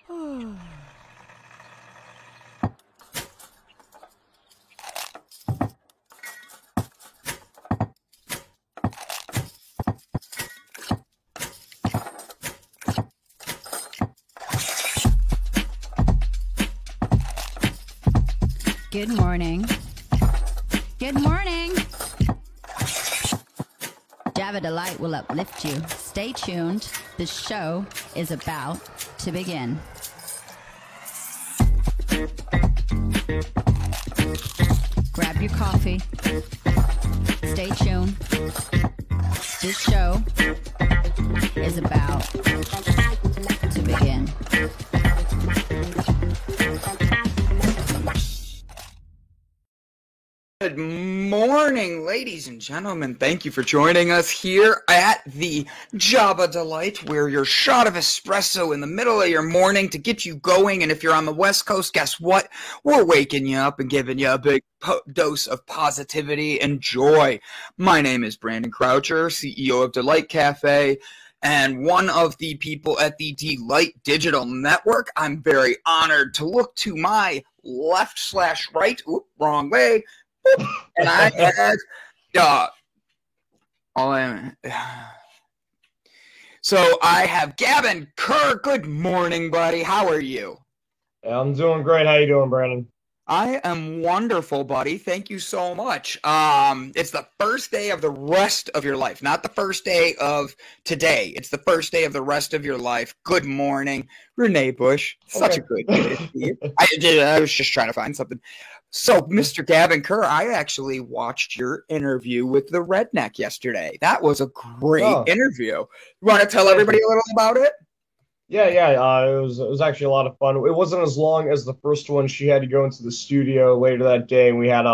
Good morning. Good morning. Java Delight will uplift you. Stay tuned. The show is about to begin. Grab your coffee. Stay tuned. This show is about to begin. Good morning, ladies and gentlemen. Thank you for joining us here at the Java Delight, where your shot of espresso in the middle of your morning to get you going. And if you're on the West Coast, guess what? We're waking you up and giving you a big dose of positivity and joy. My name is Brandon Croucher, CEO of Delight Cafe, and one of the people at the Delight Digital Network. I'm very honored to look to my left/right, wrong way, and I had so I have Gavin Kerr. Good morning, buddy. How are you? I'm doing great. How you doing, Brandon? I am wonderful, buddy. Thank you so much. It's the first day of the rest of your life, not the first day of today. It's the first day of the rest of your life. Good morning, Renee Bush. Such a great day to see you. I was just trying to find something. So, Mr. Gavin Kerr, I actually watched your interview with the Redneck yesterday. That was a great interview. You want to tell everybody a little about it? Yeah. It was actually a lot of fun. It wasn't as long as the first one. She had to go into the studio later that day, and we had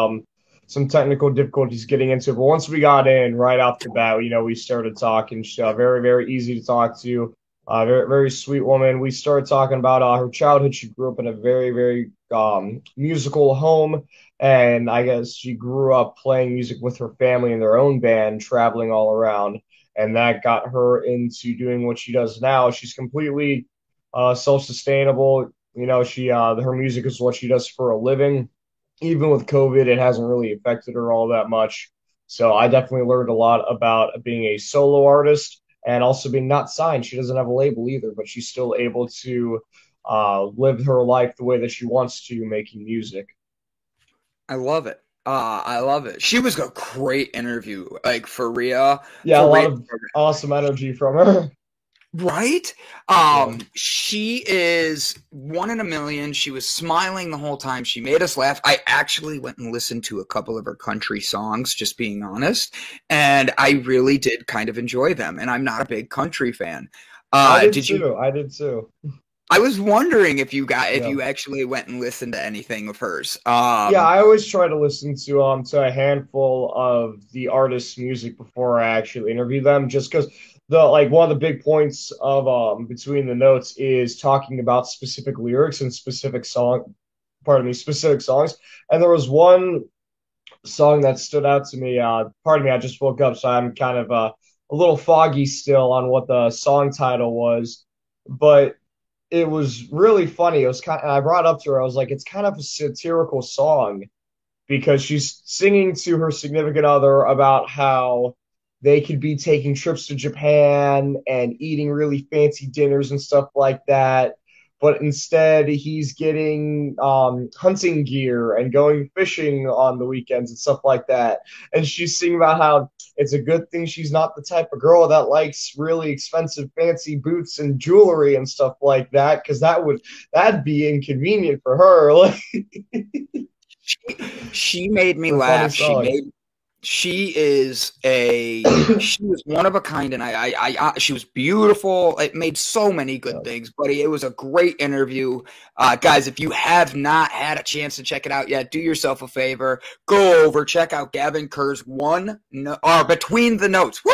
some technical difficulties getting into it. But once we got in, right off the bat, we started talking. She's very, very easy to talk to. Very, very sweet woman. We started talking about her childhood. She grew up in a very, very musical home, and I guess she grew up playing music with her family in their own band, traveling all around, and that got her into doing what she does now. She's completely self-sustainable. Her music is what she does for a living. Even with COVID, it hasn't really affected her all that much. So I definitely learned a lot about being a solo artist and also being not signed. She doesn't have a label either, but she's still able to live her life the way that she wants to, making music. I love it. I love it. She was a great interview, like for real. Yeah, a lot of awesome energy from her. Right? She is one in a million. She was smiling the whole time. She made us laugh. I actually went and listened to a couple of her country songs, just being honest, and I really did kind of enjoy them. And I'm not a big country fan. I did too. I was wondering if you actually went and listened to anything of hers. Yeah, I always try to listen to a handful of the artist's music before I actually interview them, just because one of the big points of Between the Notes is talking about specific lyrics and specific songs. And there was one song that stood out to me. I just woke up, so I'm kind of a little foggy still on what the song title was, but it was really funny. It was I brought it up to her. I was like, it's kind of a satirical song because she's singing to her significant other about how they could be taking trips to Japan and eating really fancy dinners and stuff like that. But instead, he's getting hunting gear and going fishing on the weekends and stuff like that. And she's singing about how it's a good thing she's not the type of girl that likes really expensive, fancy boots and jewelry and stuff like that, because that'd be inconvenient for her. She made me laugh. She was one of a kind, and she was beautiful. It made so many good things, buddy. It was a great interview. Guys, if you have not had a chance to check it out yet, do yourself a favor. Go over, check out Gavin Kerr's Between the Notes. Woo!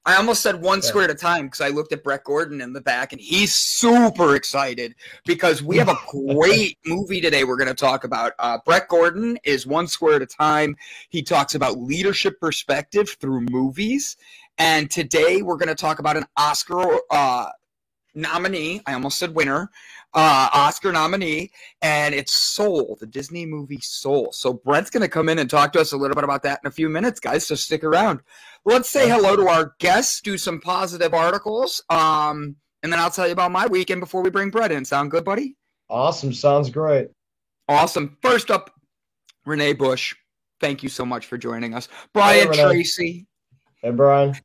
I almost said one square at a time because I looked at Brett Gordon in the back, and he's super excited because we have a great movie today we're going to talk about. Brett Gordon is One Square at a Time. He talks about leadership perspective through movies. And today we're going to talk about an Oscar nominee. I almost said winner. Oscar nominee, and it's Soul, the Disney movie Soul. So Brett's going to come in and talk to us a little bit about that in a few minutes, guys, so stick around. Let's say hello to our guests, do some positive articles, and then I'll tell you about my weekend before we bring Brett in. Sound good, buddy? Awesome. Sounds great. Awesome. First up, Renee Bush. Thank you so much for joining us. Brian Tracy. Hey, Brian.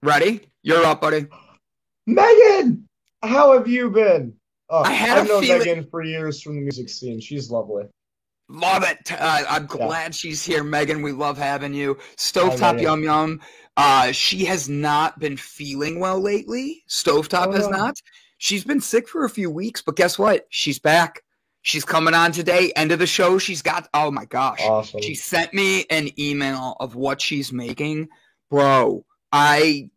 Ready? You're up, buddy. Megan, how have you been? Oh, I've known Megan for years from the music scene. She's lovely. Love it. I'm glad she's here, Megan. We love having you. Stovetop Yum Yum. She has not been feeling well lately. Stovetop has not. She's been sick for a few weeks, but guess what? She's back. She's coming on today. End of the show. She's got, oh my gosh. Awesome. She sent me an email of what she's making. Bro, I'm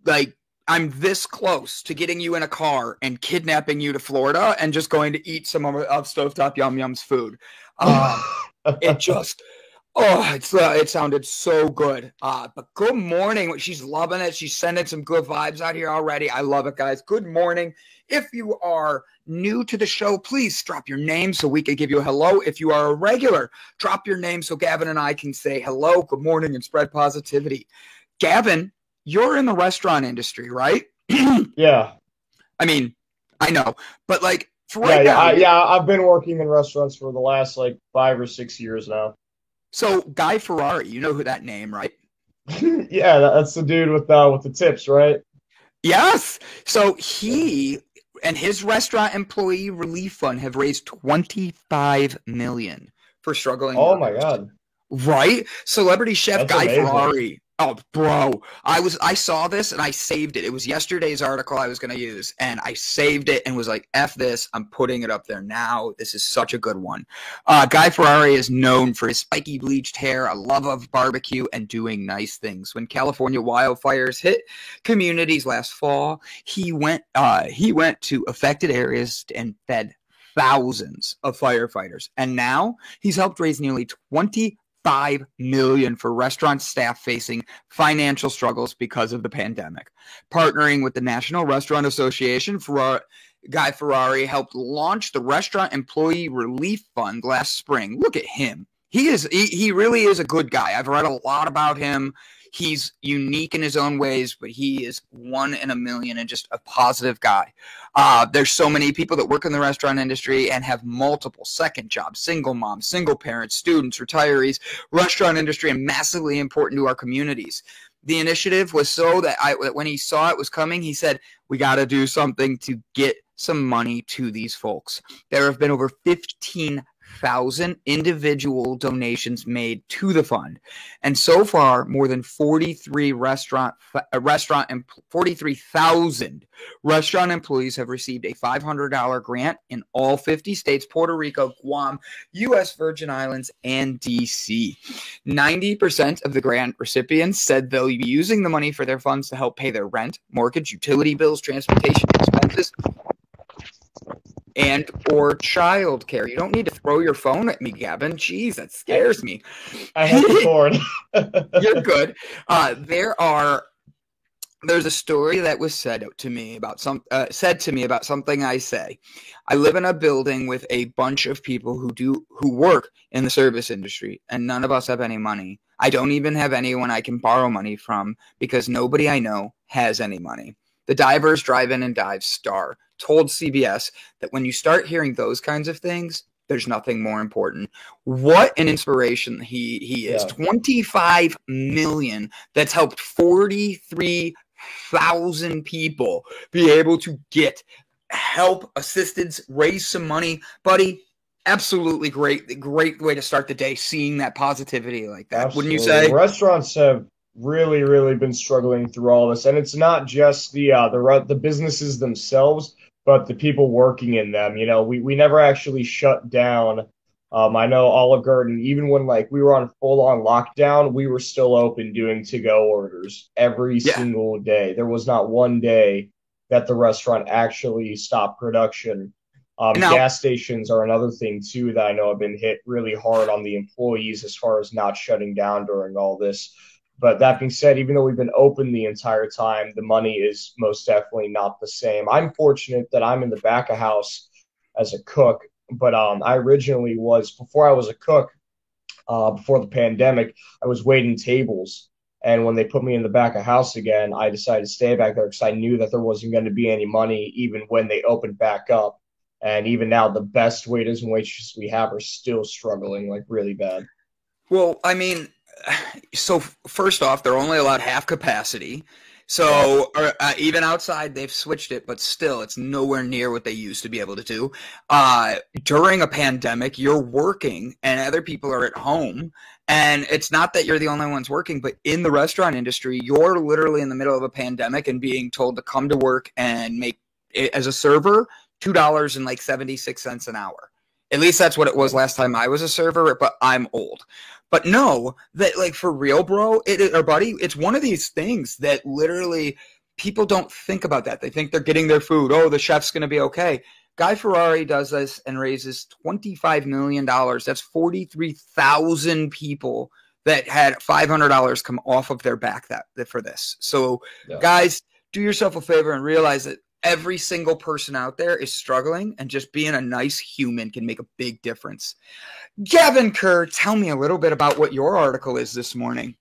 this close to getting you in a car and kidnapping you to Florida and just going to eat some of Stovetop Yum Yum's food. It sounded so good. But good morning. She's loving it. She's sending some good vibes out here already. I love it, guys. Good morning. If you are new to the show, please drop your name so we can give you a hello. If you are a regular, drop your name so Gavin and I can say hello, good morning, and spread positivity. Gavin, you're in the restaurant industry, right? Yeah. I mean, I know, but like for I've been working in restaurants for the last 5 or 6 years now. So Guy Ferrari, you know who that name, right? Yeah, that's the dude with the tips, right? Yes. So he and his restaurant employee relief fund have raised $25 million for struggling. Oh my God. Right? Celebrity chef That's Guy amazing. Ferrari. Oh, bro. I saw this and I saved it. It was yesterday's article I was going to use, and I saved it and was like, F this. I'm putting it up there now. This is such a good one. Guy Ferrari is known for his spiky bleached hair, a love of barbecue, and doing nice things. When California wildfires hit communities last fall, he went to affected areas and fed thousands of firefighters. And now he's helped raise nearly $25 million for restaurant staff facing financial struggles because of the pandemic. Partnering with the National Restaurant Association, Guy Ferrari helped launch the Restaurant Employee Relief Fund last spring. Look at him. He really is a good guy. I've read a lot about him. He's unique in his own ways, but he is one in a million and just a positive guy. There's so many people that work in the restaurant industry and have multiple second jobs, single moms, single parents, students, retirees. Restaurant industry is massively important to our communities. The initiative was so that when he saw it was coming, he said, we got to do something to get some money to these folks. There have been over 15,000 individual donations made to the fund, and so far more than 43,000 restaurant employees have received a $500 grant in all 50 states, Puerto Rico, Guam, U.S. Virgin Islands, and D.C. 90% of the grant recipients said they'll be using the money for their funds to help pay their rent, mortgage, utility bills, transportation expenses, and or child care. You don't need to throw your phone at me, Gavin. Jeez, that scares me. I have the cord. You're good. There's a story that was said to me about something I say. I live in a building with a bunch of people who work in the service industry, and none of us have any money. I don't even have anyone I can borrow money from because nobody I know has any money. The Divers Drive-In and Dive star told CBS that when you start hearing those kinds of things, there's nothing more important. What an inspiration he is. Yeah. 25 million. That's helped 43,000 people be able to get help, assistance, raise some money. Buddy, absolutely great way to start the day, seeing that positivity like that. Absolutely. Wouldn't you say? Restaurants have really been struggling through all this, and it's not just the businesses themselves, but the people working in them. You know, we never actually shut down. I know Olive Garden, even when we were on full-on lockdown, we were still open doing to-go orders every single day. There was not one day that the restaurant actually stopped production. Gas stations are another thing too that I know have been hit really hard on the employees as far as not shutting down during all this. But that being said, even though we've been open the entire time, the money is most definitely not the same. I'm fortunate that I'm in the back of house as a cook, but I originally was, before I was a cook, before the pandemic, I was waiting tables. And when they put me in the back of house again, I decided to stay back there because I knew that there wasn't going to be any money even when they opened back up. And even now, the best waiters and waitresses we have are still struggling like really bad. Well, I mean, so first off, they're only allowed half capacity. So even outside, they've switched it, but still, it's nowhere near what they used to be able to do. During a pandemic, you're working and other people are at home. And it's not that you're the only ones working, but in the restaurant industry, you're literally in the middle of a pandemic and being told to come to work and make, as a server, $2.76 an hour. At least that's what it was last time I was a server, but I'm old. But no, that like for real, bro, or buddy, it's one of these things that literally people don't think about that. They think they're getting their food. Oh, the chef's going to be okay. Guy Ferrari does this and raises $25 million. That's 43,000 people that had $500 come off of their back for this. So guys, do yourself a favor and realize that every single person out there is struggling, and just being a nice human can make a big difference. Gavin Kerr, tell me a little bit about what your article is this morning.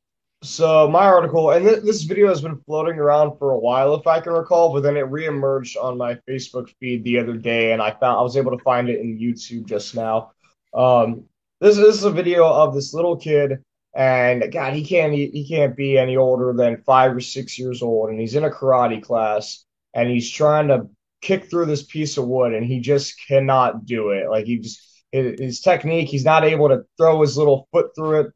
So my article, and this video has been floating around for a while, if I can recall, but then it reemerged on my Facebook feed the other day, and I was able to find it in YouTube just now. This is a video of this little kid, and God, he can't be any older than 5 or 6 years old, and he's in a karate class, and he's trying to kick through this piece of wood, and he just cannot do it. Like his technique, he's not able to throw his little foot through it.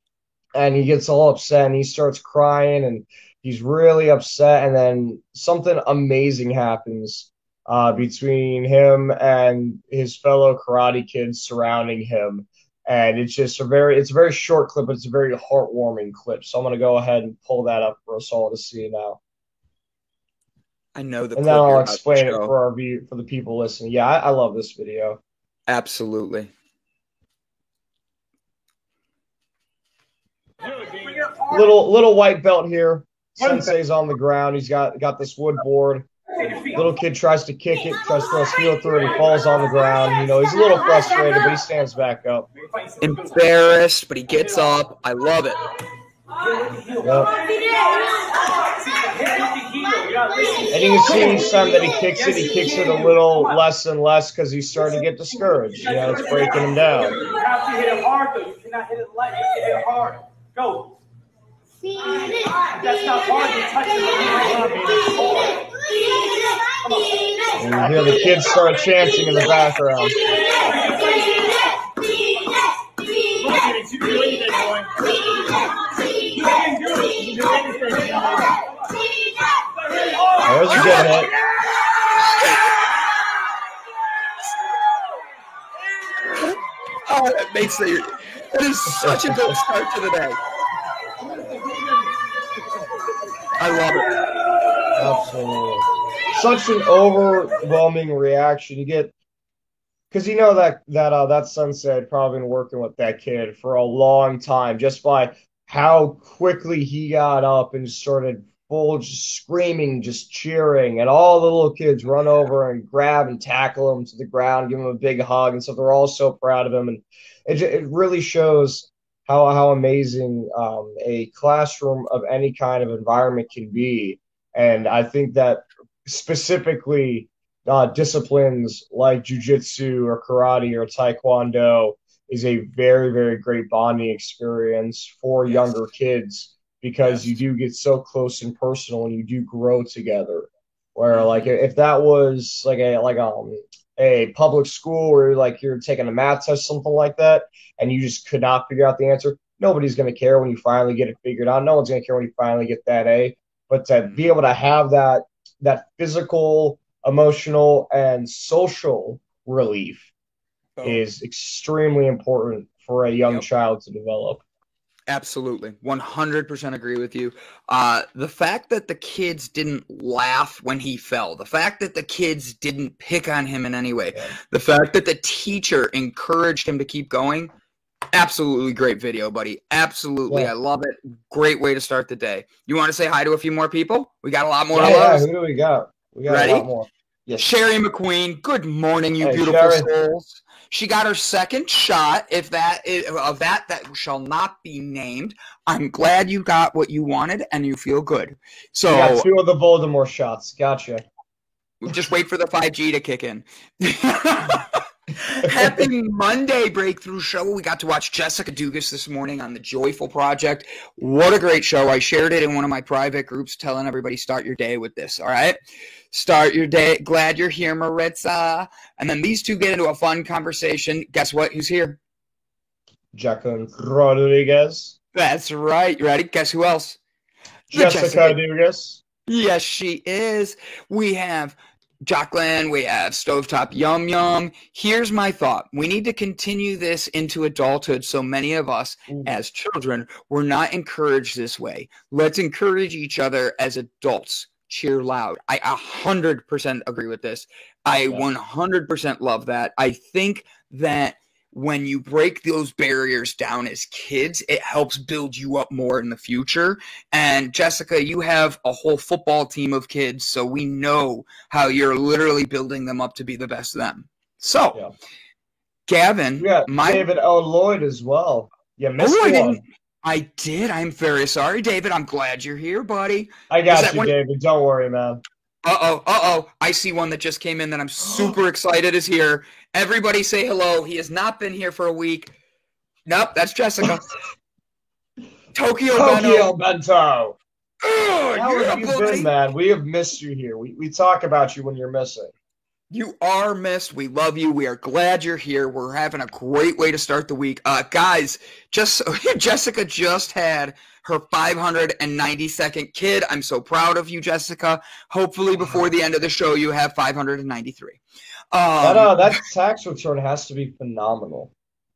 And he gets all upset and he starts crying and he's really upset. And then something amazing happens between him and his fellow karate kids surrounding him. And it's just it's a very short clip, but it's a very heartwarming clip. So I'm going to go ahead and pull that up for us all to see now. I know the and then I'll explain it for the people listening. Yeah, I love this video. Absolutely. Little white belt here. Sensei's on the ground. He's got this wood board. Little kid tries to kick it, tries to throw his heel through it. He falls on the ground. You know, he's a little frustrated, but he stands back up. Embarrassed, but he gets up. I love it. Yep. And you can see each time that he kicks it a little less and less because he's starting to get discouraged. You know, it's breaking him down. You have to hit it hard, though. You cannot hit it light. You have to hit it hard. Go. That's not hard. You touch it. And you hear the kids start chanting in the background. There's a good hit. Oh, that is such a good start to the day. I love it. Absolutely. Such an overwhelming reaction. You get, because you know that Sensei had probably been working with that kid for a long time, just by how quickly he got up and started just screaming, just cheering, and all the little kids run over and grab and tackle him to the ground, give him a big hug, and so they're all so proud of him, and it really shows how amazing a classroom of any kind of environment can be. And I think that specifically disciplines like jiu-jitsu or karate or taekwondo is a very, very great bonding experience for younger kids, because you do get so close and personal and you do grow together. Where like if that was like a public school where you're taking a math test, something like that, and you just could not figure out the answer, nobody's going to care when you finally get it figured out. No one's going to care when you finally get that A. But to be able to have that physical, emotional, and social relief is extremely important for a young child to develop. Absolutely. 100% agree with you. The fact that the kids didn't laugh when he fell, the fact that the kids didn't pick on him in any way, the fact that the teacher encouraged him to keep going, Absolutely great video, buddy. Absolutely. Yeah. I love it. Great way to start the day. You want to say hi to a few more people? We got a lot more Yeah, of yeah. those. Who do we got? We got Ready? a lot more. Yes. Sherry McQueen, good morning, you Hey, beautiful Sherry. souls. She got her second shot. If that is of that shall not be named. I'm glad you got what you wanted and you feel good. So We got 2 of the Voldemort shots. Gotcha. just wait for the 5G to kick in. Happy Monday, Breakthrough Show. We got to watch Jessica Dugas this morning on The Joyful Project. What a great show. I shared it in one of my private groups telling everybody start your day with this, all right? Start your day. Glad you're here, Maritza. And then these two get into a fun conversation. Guess what? Who's here? Jacqueline Rodriguez. That's right. You ready? Guess who else? Jessica Dugas. Yes, she is. We have Jacqueline, we have Stovetop Yum Yum. Here's my thought. We need to continue this into adulthood so many of us as children were not encouraged this way. Let's encourage each other as adults. Cheer loud. I 100% agree with this. I 100% love that. I think that when you break those barriers down as kids, it helps build you up more in the future. And Jessica, you have a whole football team of kids, so we know how you're literally building them up to be the best of them. So, Gavin, David L. Lloyd as well. You missed one. I did. I'm very sorry, David. I'm glad you're here, buddy. I got you, David. Don't worry, man. Uh-oh. I see one that just came in that I'm super excited is here. Everybody say hello. He has not been here for a week. Nope, that's Jessica. Tokyo Bento. How have you been, man? We have missed you here. We talk about you when you're missing. You are missed. We love you. We are glad you're here. We're having a great way to start the week. Guys, Jessica just had her 592nd kid. I'm so proud of you, Jessica. Hopefully before the end of the show, you have 593. That tax return has to be phenomenal.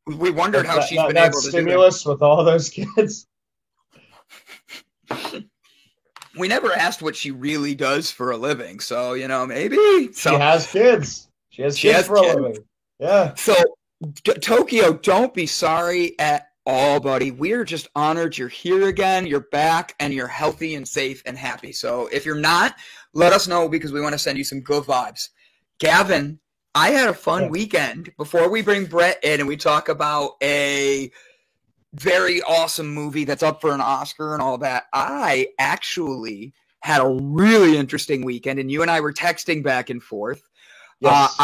We wondered how she's been able to stimulus with all those kids. We never asked what she really does for a living, so maybe she has kids. She has kids for a living. Yeah. So Tokyo, don't be sorry at all, buddy. We're just honored you're here again. You're back, and you're healthy and safe and happy. So if you're not, let us know because we want to send you some good vibes. Gavin, I had a fun weekend. Before we bring Brett in and we talk about a very awesome movie that's up for an Oscar and all that, I actually had a really interesting weekend, and you and I were texting back and forth. Yes.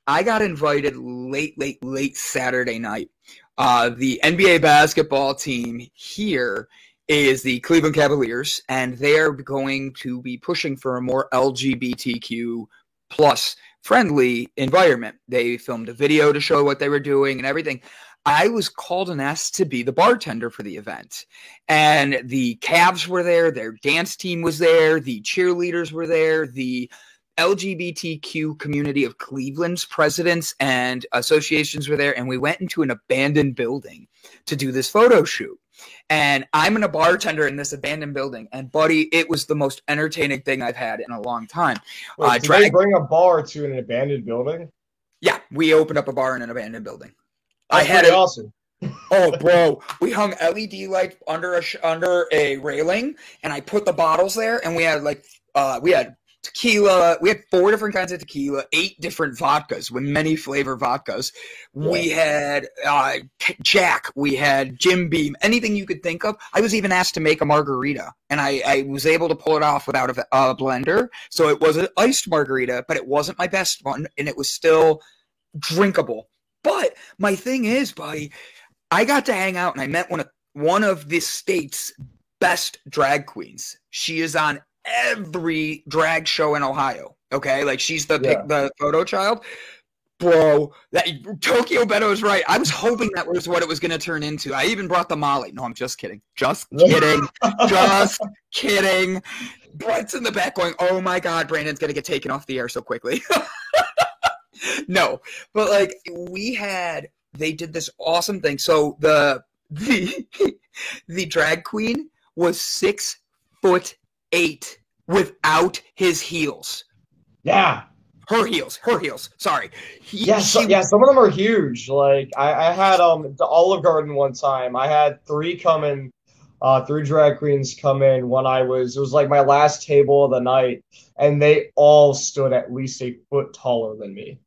I got invited late Saturday night. The NBA basketball team here is the Cleveland Cavaliers, and they're going to be pushing for a more LGBTQ plus friendly environment. They filmed a video to show what they were doing and everything. I was called and asked to be the bartender for the event. And the Cavs were there, their dance team was there, the cheerleaders were there, the LGBTQ community of Cleveland's presidents and associations were there, and we went into an abandoned building to do this photo shoot. And I'm a bartender in this abandoned building, and buddy, it was the most entertaining thing I've had in a long time. Wait, did they bring a bar to an abandoned building? Yeah, we opened up a bar in an abandoned building. That's pretty awesome. Oh, bro, we hung LED lights under a railing, and I put the bottles there, and we had tequila. We had 4 different kinds of tequila, 8 different vodkas with many flavor vodkas. Yeah. We had Jack. We had Jim Beam. Anything you could think of. I was even asked to make a margarita, and I was able to pull it off without a blender. So it was an iced margarita, but it wasn't my best one, and it was still drinkable. But my thing is, buddy, I got to hang out, and I met one of this state's best drag queens. She is on every drag show in Ohio. Okay, like she's the photo child. Bro, that Tokyo Bento is right. I was hoping that was what it was going to turn into. I even brought the Molly. No, I'm just kidding. Just kidding. Just kidding. Brett's in the back going, "Oh my God, Brandon's going to get taken off the air so quickly." No, but like they did this awesome thing. So the drag queen was 6'8" without his heels. Yeah. Her heels. Her heels. Sorry. Some of them are huge. Like I had the Olive Garden one time. I had three drag queens come in when it was like my last table of the night, and they all stood at least a foot taller than me.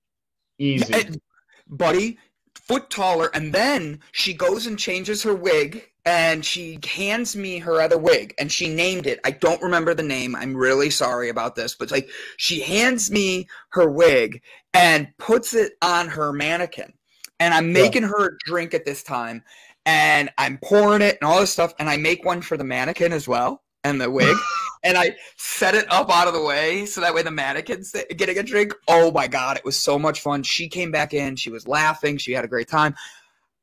Easy. Buddy, foot taller, and then she goes and changes her wig, and she hands me her other wig, and she named it. I don't remember the name. I'm really sorry about this, but like she hands me her wig and puts it on her mannequin, and I'm making her a drink at this time, and I'm pouring it and all this stuff, and I make one for the mannequin as well, and the wig. And I set it up out of the way so that way the mannequin's getting a drink. Oh my God, it was so much fun. She came back in. She was laughing. She had a great time.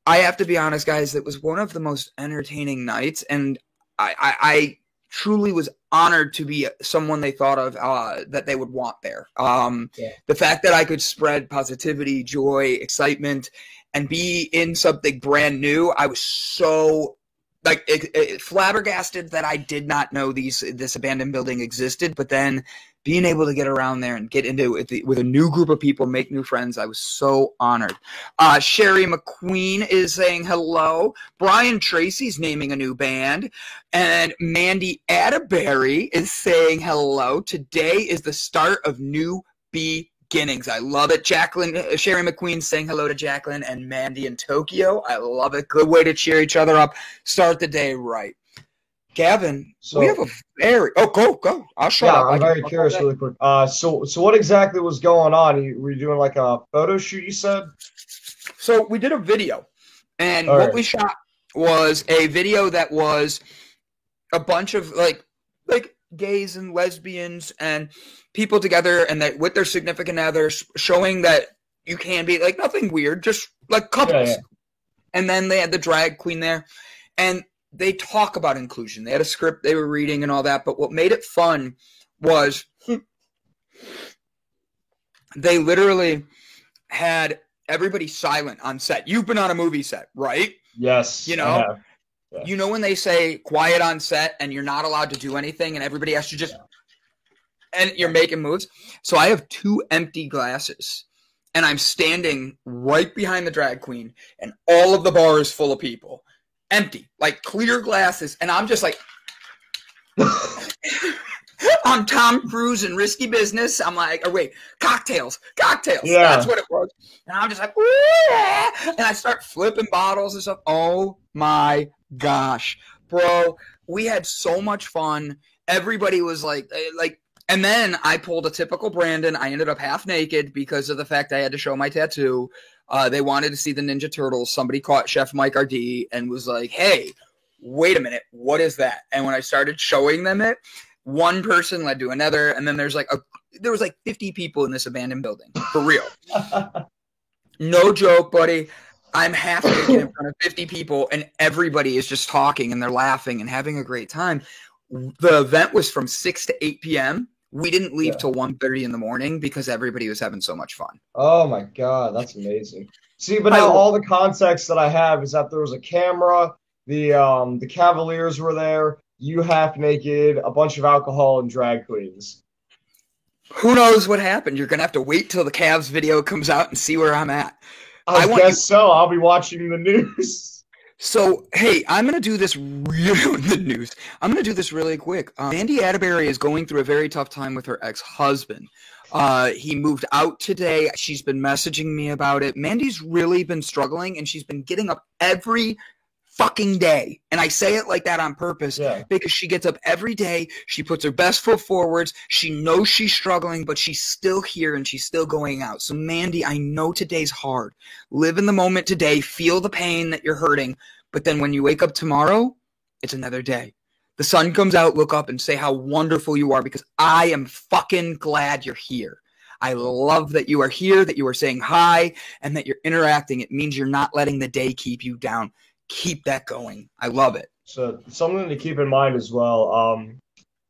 I have to be honest, guys, it was one of the most entertaining nights. And I truly was honored to be someone they thought of that they would want there. The fact that I could spread positivity, joy, excitement, and be in something brand new, I was so flabbergasted that I did not know this abandoned building existed, but then being able to get around there and get into it with a new group of people, make new friends, I was so honored. Sherry McQueen is saying hello. Brian Tracy's naming a new band. And Mandy Atterbury is saying hello. Today is the start of new beginnings. I love it. Sherry McQueen saying hello to Jacqueline and Mandy in Tokyo. I love it. Good way to cheer each other up. Start the day right. Gavin, we have a go. I'll shut up. I'm very curious really quick. So what exactly was going on? Were you doing like a photo shoot, you said? So we did a video, and what we shot was a video that was a bunch of like gays and lesbians and people together, and that with their significant others, showing that you can be like nothing weird, just like couples. Yeah. And then they had the drag queen there, and they talk about inclusion. They had a script they were reading and all that, but what made it fun was they literally had everybody silent on set. You've been on a movie set, right? Yes. You know? Yeah. You know when they say quiet on set and you're not allowed to do anything and everybody has to just and you're making moves? So I have 2 empty glasses and I'm standing right behind the drag queen and all of the bar is full of people. Empty, like clear glasses, and I'm just like, I'm Tom Cruise in Risky Business. I'm like, cocktails. Yeah. That's what it was. And I'm just like, and I start flipping bottles and stuff. Oh my gosh, bro, we had so much fun. Everybody was like, and then I pulled a typical Brandon. I ended up half naked because of the fact I had to show my tattoo. They wanted to see the Ninja Turtles. Somebody caught Chef Mike RD and was like, hey, wait a minute, what is that? And when I started showing them it, one person led to another, and then there was like 50 people in this abandoned building, for real. No joke, buddy. I'm half naked in front of 50 people, and everybody is just talking, and they're laughing and having a great time. The event was from 6 to 8 p.m., we didn't leave till 1:30 in the morning because everybody was having so much fun. Oh my God, that's amazing. See, but now all the context that I have is that there was a camera, the Cavaliers were there, you half naked, a bunch of alcohol, and drag queens. Who knows what happened? You're gonna have to wait till the Cavs video comes out and see where I'm at. I guess so. I'll be watching the news. So, hey, I'm going to do this really quick. Mandy Atterbury is going through a very tough time with her ex-husband. He moved out today. She's been messaging me about it. Mandy's really been struggling, and she's been getting up every fucking day. And I say it like that on purpose because she gets up every day. She puts her best foot forwards. She knows she's struggling, but she's still here and she's still going out. So, Mandy, I know today's hard. Live in the moment today. Feel the pain that you're hurting. But then when you wake up tomorrow, it's another day. The sun comes out, look up and say how wonderful you are because I am fucking glad you're here. I love that you are here, that you are saying hi, and that you're interacting. It means you're not letting the day keep you down. Keep that going. I love it. So something to keep in mind as well.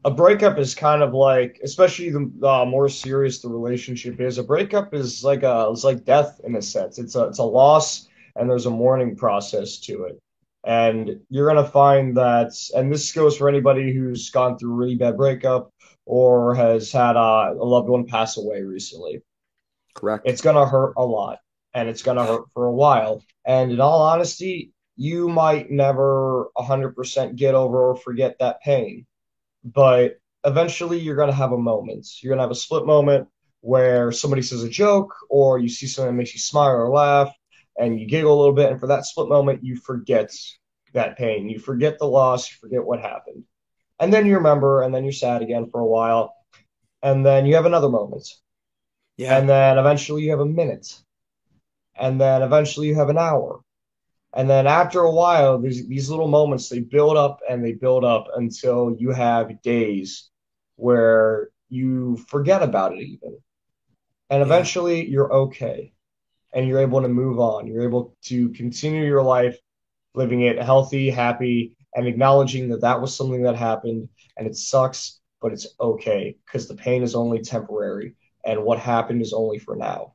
A breakup is kind of like, especially the more serious the relationship is. A breakup is it's like death in a sense. It's a loss, and there's a mourning process to it. And you're gonna find that, and this goes for anybody who's gone through a really bad breakup or has had a loved one pass away recently. Correct. It's going to hurt a lot, and it's going to hurt for a while. And in all honesty, you might never 100% get over or forget that pain, but eventually you're going to have a moment. You're going to have a split moment where somebody says a joke or you see something that makes you smile or laugh and you giggle a little bit. And for that split moment, you forget that pain. You forget the loss. You forget what happened. And then you remember, and then you're sad again for a while. And then you have another moment. Yeah. And then eventually you have a minute. And then eventually you have an hour. And then after a while, these little moments, they build up and they build up until you have days where you forget about it even. And eventually you're okay. And you're able to move on. You're able to continue your life, living it healthy, happy, and acknowledging that that was something that happened. And it sucks, but it's okay because the pain is only temporary. And what happened is only for now.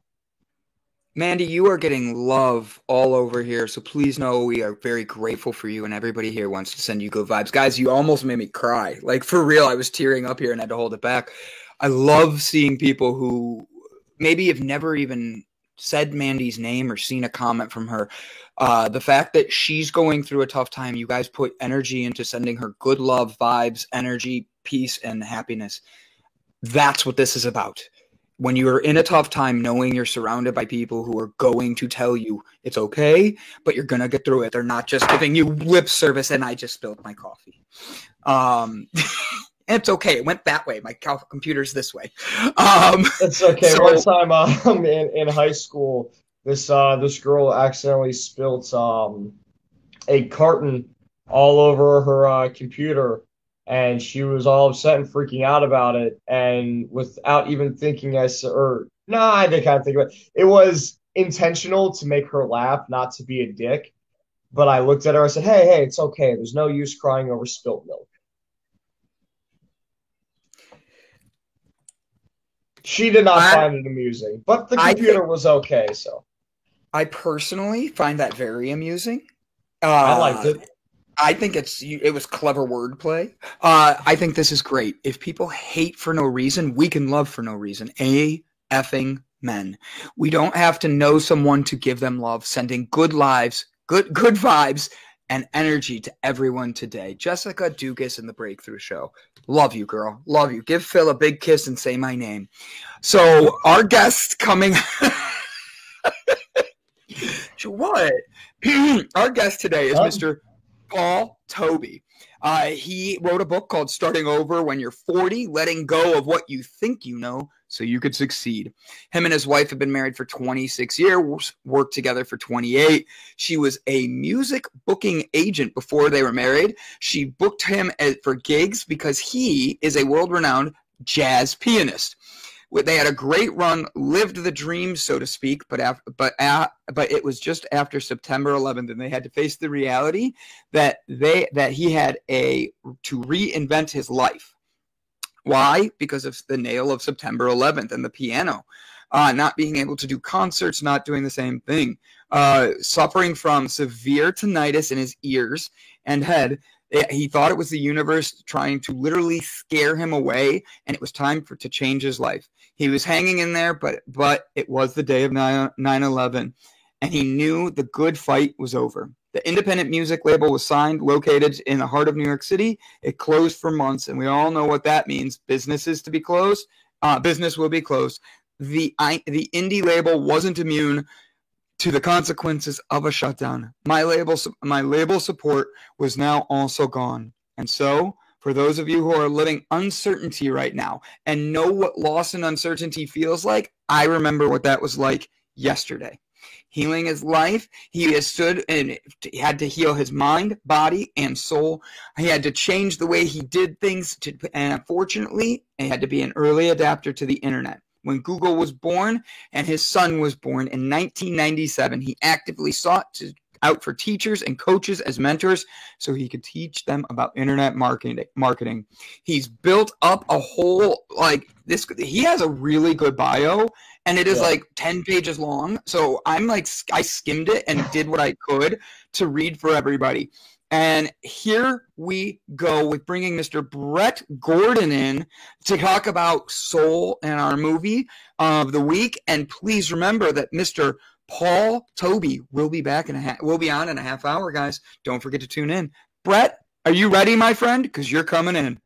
Mandy, you are getting love all over here, so please know we are very grateful for you, and everybody here wants to send you good vibes. Guys, you almost made me cry. Like, for real, I was tearing up here and had to hold it back. I love seeing people who maybe have never even said Mandy's name or seen a comment from her. The fact that she's going through a tough time, you guys put energy into sending her good love, vibes, energy, peace, and happiness. That's what this is about. When you're in a tough time, knowing you're surrounded by people who are going to tell you it's okay, but you're going to get through it. They're not just giving you lip service, and I just spilled my coffee. It's okay. It went that way. My computer's this way. It's okay. One time in high school, this girl accidentally spilt a carton all over her computer. And she was all upset and freaking out about it. And without even thinking, I did kind of think about it. It was intentional to make her laugh, not to be a dick. But I looked at her, I said, hey, it's okay. There's no use crying over spilt milk. She did not find it amusing, but the computer was okay, so. I personally find that very amusing. I liked it. I think it was clever wordplay. I think this is great. If people hate for no reason, we can love for no reason. Effing men. We don't have to know someone to give them love. Sending good vibes, and energy to everyone today. Jessica Dugas in the Breakthrough Show. Love you, girl. Love you. Give Phil a big kiss and say my name. So our guest coming. What? Our guest today is Mr. Paul Toby. He wrote a book called Starting Over When You're 40, Letting Go of What You Think You Know So You Could Succeed. Him and his wife have been married for 26 years, worked together for 28. She was a music booking agent before they were married. She booked him for gigs because he is a world-renowned jazz pianist. They had a great run, lived the dream, so to speak, but it was just after September 11th, and they had to face the reality that he had to reinvent his life. Why? Because of the nail of September 11th and the piano, not being able to do concerts, not doing the same thing, suffering from severe tinnitus in his ears and head. He thought it was the universe trying to literally scare him away, and it was time to change his life. He was hanging in there, but it was the day of 9/11, and he knew the good fight was over. The independent music label was signed, located in the heart of New York City. It closed for months, and we all know what that means. Business is to be closed. Business will be closed. The indie label wasn't immune to the consequences of a shutdown. My label support was now also gone. And so, for those of you who are living uncertainty right now and know what loss and uncertainty feels like, I remember what that was like yesterday. Healing his life, he has stood and he had to heal his mind, body, and soul. He had to change the way he did things, and unfortunately, he had to be an early adapter to the internet. When Google was born and his son was born in 1997, he actively sought out for teachers and coaches as mentors so he could teach them about internet marketing. He's built up a whole, he has a really good bio, and it is 10 pages long. So I skimmed it and did what I could to read for everybody. And here we go with bringing Mr. Brett Gordon in to talk about Soul and our movie of the week. And please remember that Mr. Paul Toby will be back will be on in a half hour, guys. Don't forget to tune in. Brett, are you ready, my friend? Because you're coming in.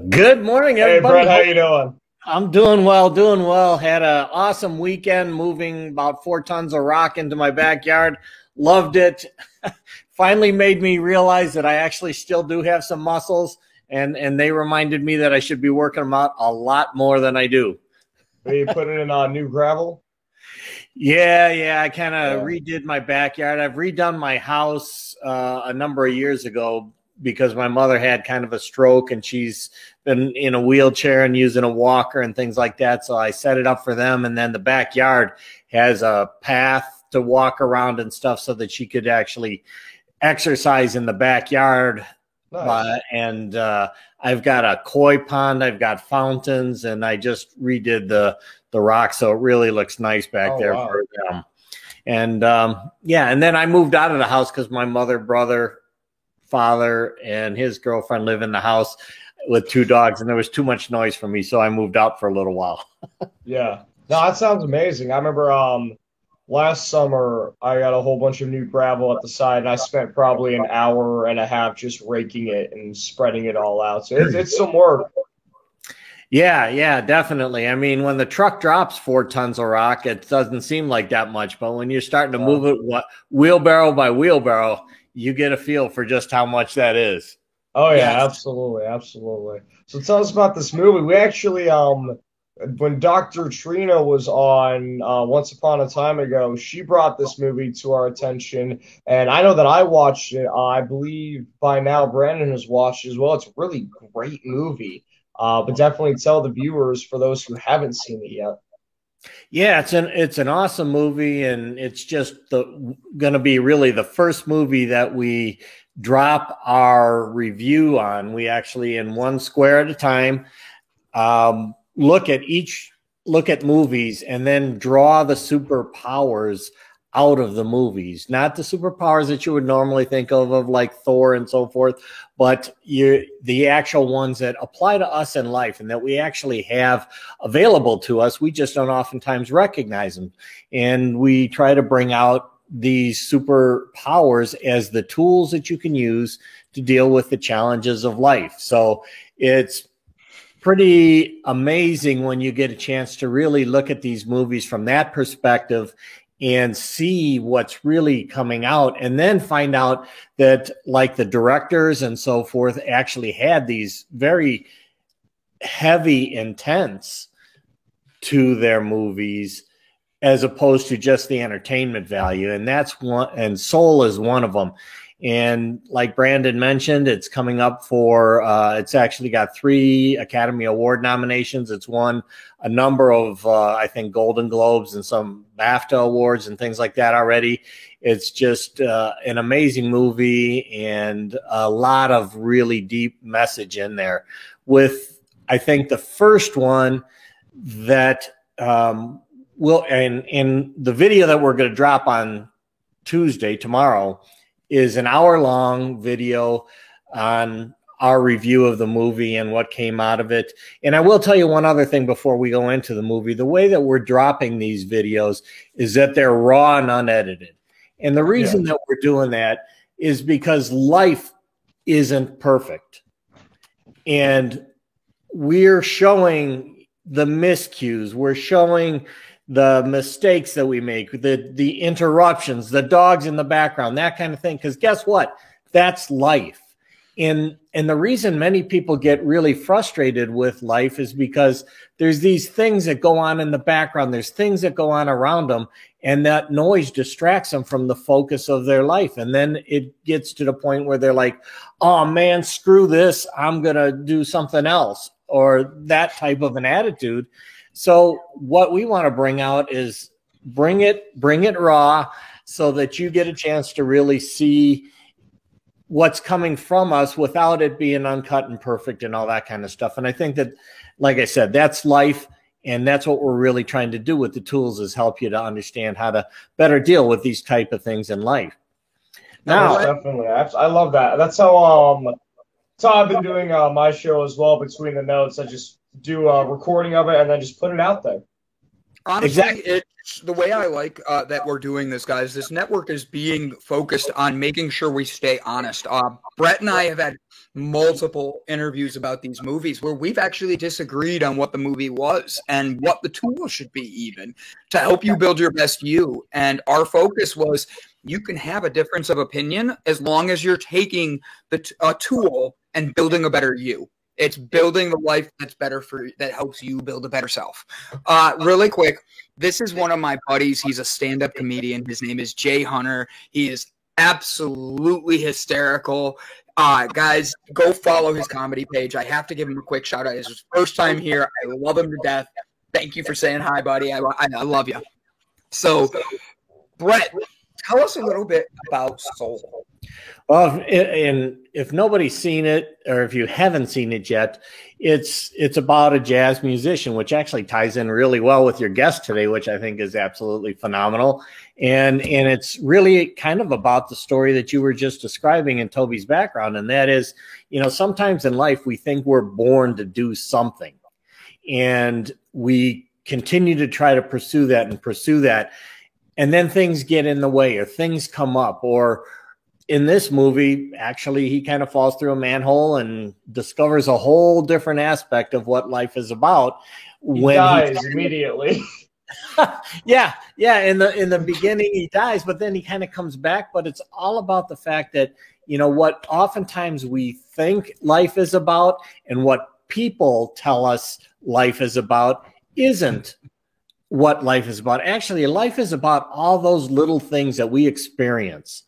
Good morning, everybody. Hey, Brett, how you doing? I'm doing well. Had an awesome weekend moving about 4 tons of rock into my backyard. Loved it. Finally made me realize that I actually still do have some muscles, and they reminded me that I should be working them out a lot more than I do. Are you putting in new gravel? Yeah. I kind of redid my backyard. I've redone my house a number of years ago, because my mother had kind of a stroke and she's been in a wheelchair and using a walker and things like that. So I set it up for them. And then the backyard has a path to walk around and stuff so that she could actually exercise in the backyard. Nice. And I've got a koi pond, I've got fountains, and I just redid the rock. So it really looks nice back there. Wow. For them. And and then I moved out of the house because my mother, brother, father, and his girlfriend live in the house with 2 dogs, and there was too much noise for me, so I moved out for a little while. Yeah. No, that sounds amazing. I remember last summer I got a whole bunch of new gravel at the side, and I spent probably an hour and a half just raking it and spreading it all out. So it's some work. Yeah, definitely. I mean, when the truck drops 4 tons of rock, it doesn't seem like that much, but when you're starting to move it wheelbarrow by wheelbarrow, you get a feel for just how much that is. Oh yeah, Yes. absolutely. So tell us about this movie. We actually, when Dr. Trina was on Once Upon a Time Ago, she brought this movie to our attention, and I know that I watched it. I believe by now Brandon has watched it as well. It's a really great movie, but definitely tell the viewers, for those who haven't seen it yet. Yeah, it's an awesome movie, and it's just going to be really the first movie that we drop our review on. We actually, in one square at a time, look at movies and then draw the superpowers out of the movies, not the superpowers that you would normally think of like Thor and so forth, but the actual ones that apply to us in life and that we actually have available to us. We just don't oftentimes recognize them. And we try to bring out these superpowers as the tools that you can use to deal with the challenges of life. So it's pretty amazing when you get a chance to really look at these movies from that perspective and see what's really coming out, and then find out that, like, the directors and so forth actually had these very heavy intents to their movies as opposed to just the entertainment value. And that's one, and Soul is one of them. And like Brandon mentioned, it's coming up for, it's actually got 3 Academy Award nominations. It's won a number of, I think, Golden Globes and some BAFTA awards and things like that already. It's just an amazing movie and a lot of really deep message in there. With, I think, the first one that will, and in the video that we're going to drop on Tuesday, tomorrow, is an hour-long video on our review of the movie and what came out of it. And I will tell you one other thing before we go into the movie. The way that we're dropping these videos is that they're raw and unedited. And the reason that we're doing that is because life isn't perfect. And we're showing the miscues. We're showing the mistakes that we make, the interruptions, the dogs in the background, that kind of thing. Because guess what? That's life. And the reason many people get really frustrated with life is because there's these things that go on in the background. There's things that go on around them, and that noise distracts them from the focus of their life. And then it gets to the point where they're like, oh man, screw this, I'm going to do something else, or that type of an attitude. So what we want to bring out is bring it raw so that you get a chance to really see what's coming from us without it being uncut and perfect and all that kind of stuff. And I think that, like I said, that's life. And that's what we're really trying to do with the tools, is help you to understand how to better deal with these type of things in life. Now, definitely. I love that. That's how I've been doing my show as well. Between the notes, I just do a recording of it and then just put it out there. Honestly, Exactly. it's the way I like that we're doing this, guys. This network is being focused on making sure we stay honest. Brett and I have had multiple interviews about these movies where we've actually disagreed on what the movie was and what the tool should be, even to help you build your best you. And our focus was, you can have a difference of opinion as long as you're taking a tool and building a better you. It's building the life that's better for you, that helps you build a better self. Really quick, this is one of my buddies. He's a stand-up comedian. His name is Jay Hunter. He is absolutely hysterical. Guys, go follow his comedy page. I have to give him a quick shout out. It's his first time here. I love him to death. Thank you for saying hi, buddy. I love you. So, Brett, tell us a little bit about Soul. Well, and if nobody's seen it, or if you haven't seen it yet, it's about a jazz musician, which actually ties in really well with your guest today, which I think is absolutely phenomenal. And it's really kind of about the story that you were just describing in Toby's background. And that is, sometimes in life we think we're born to do something, and we continue to try to pursue that. And then things get in the way, or things come up, or in this movie, actually, he kind of falls through a manhole and discovers a whole different aspect of what life is about. He dies immediately. Yeah. In the beginning, he dies, but then he kind of comes back. But it's all about the fact that, what oftentimes we think life is about and what people tell us life is about isn't what life is about. Actually, life is about all those little things that we experience.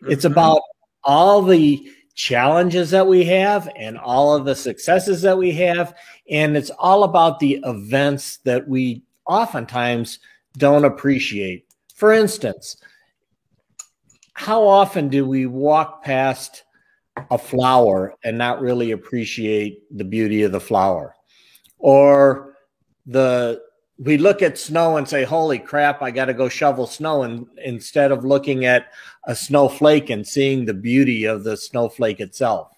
It's about all the challenges that we have and all of the successes that we have. And it's all about the events that we oftentimes don't appreciate. For instance, how often do we walk past a flower and not really appreciate the beauty of the flower? Or we look at snow and say, holy crap, I got to go shovel snow. And instead of looking at a snowflake and seeing the beauty of the snowflake itself.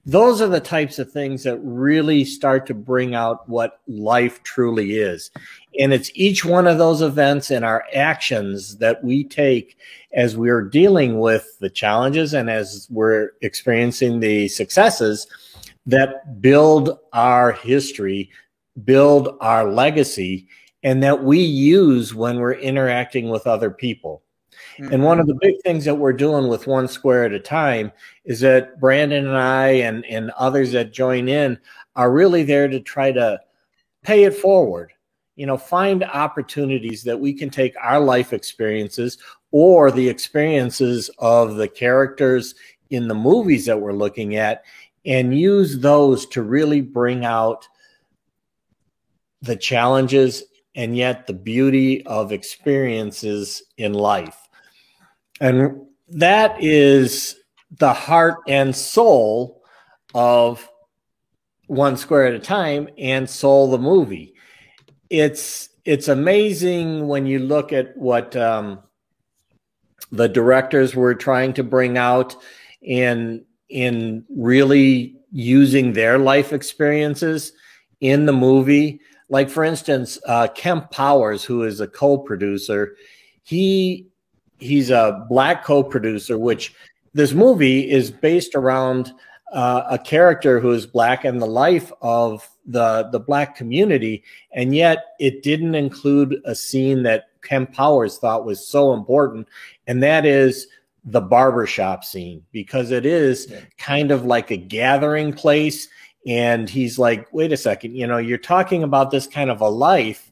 Those are the types of things that really start to bring out what life truly is. And it's each one of those events and our actions that we take as we're dealing with the challenges and as we're experiencing the successes that build our history, build our legacy, and that we use when we're interacting with other people. Mm-hmm. And one of the big things that we're doing with One Square at a Time is that Brandon and I and others that join in are really there to try to pay it forward. Find opportunities that we can take our life experiences or the experiences of the characters in the movies that we're looking at and use those to really bring out the challenges and yet the beauty of experiences in life. And that is the heart and soul of One Square at a Time and Soul the movie. It's amazing when you look at what the directors were trying to bring out in really using their life experiences in the movie. Like, for instance, Kemp Powers, who is a co-producer, he's a black co-producer, which this movie is based around a character who is black and the life of the black community. And yet it didn't include a scene that Kemp Powers thought was so important. And that is the barbershop scene, because it is kind of like a gathering place. And he's like, wait a second, you're talking about this kind of a life,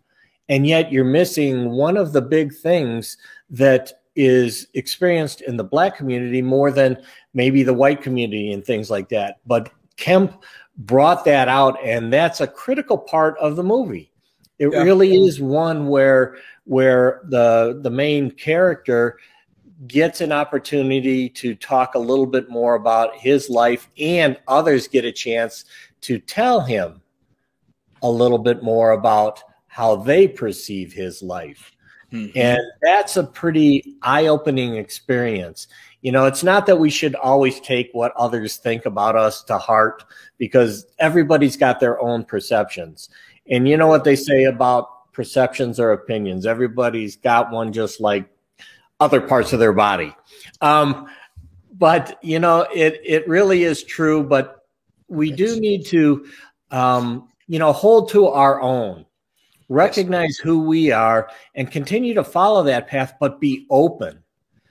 and yet you're missing one of the big things that is experienced in the black community more than maybe the white community and things like that. But Kemp brought that out, and that's a critical part of the movie. It really is one where the main character gets an opportunity to talk a little bit more about his life, and others get a chance to tell him a little bit more about how they perceive his life. Mm-hmm. And that's a pretty eye-opening experience. You know, it's not that we should always take what others think about us to heart, because everybody's got their own perceptions. And you know what they say about perceptions or opinions? Everybody's got one, just like other parts of their body. But, you know, it really is true. But we do need to, you know, hold to our own, recognize who we are, and continue to follow that path, but be open.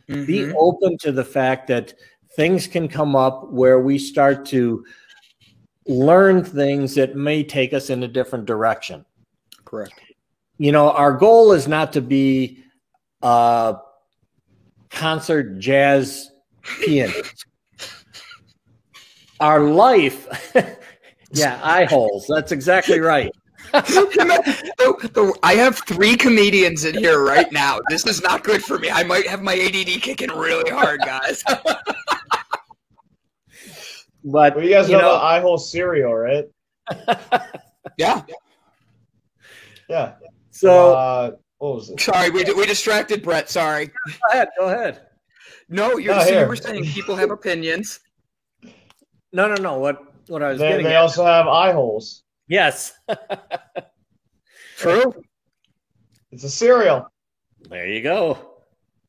Mm-hmm. Be open to the fact that things can come up where we start to learn things that may take us in a different direction. Correct. You know, our goal is not to be a concert jazz pianist. Our life, yeah, eye holes. That's exactly right. I have 3 comedians in here right now. This is not good for me. I might have my ADD kicking really hard, guys. But well, you guys know the eye hole cereal, right? Yeah. Yeah. So, what was it? Sorry, we distracted Brett. Sorry. Go ahead. No, you were saying people have opinions. No. What I was getting they at. also have eye holes. Yes. True. It's a cereal. There you go.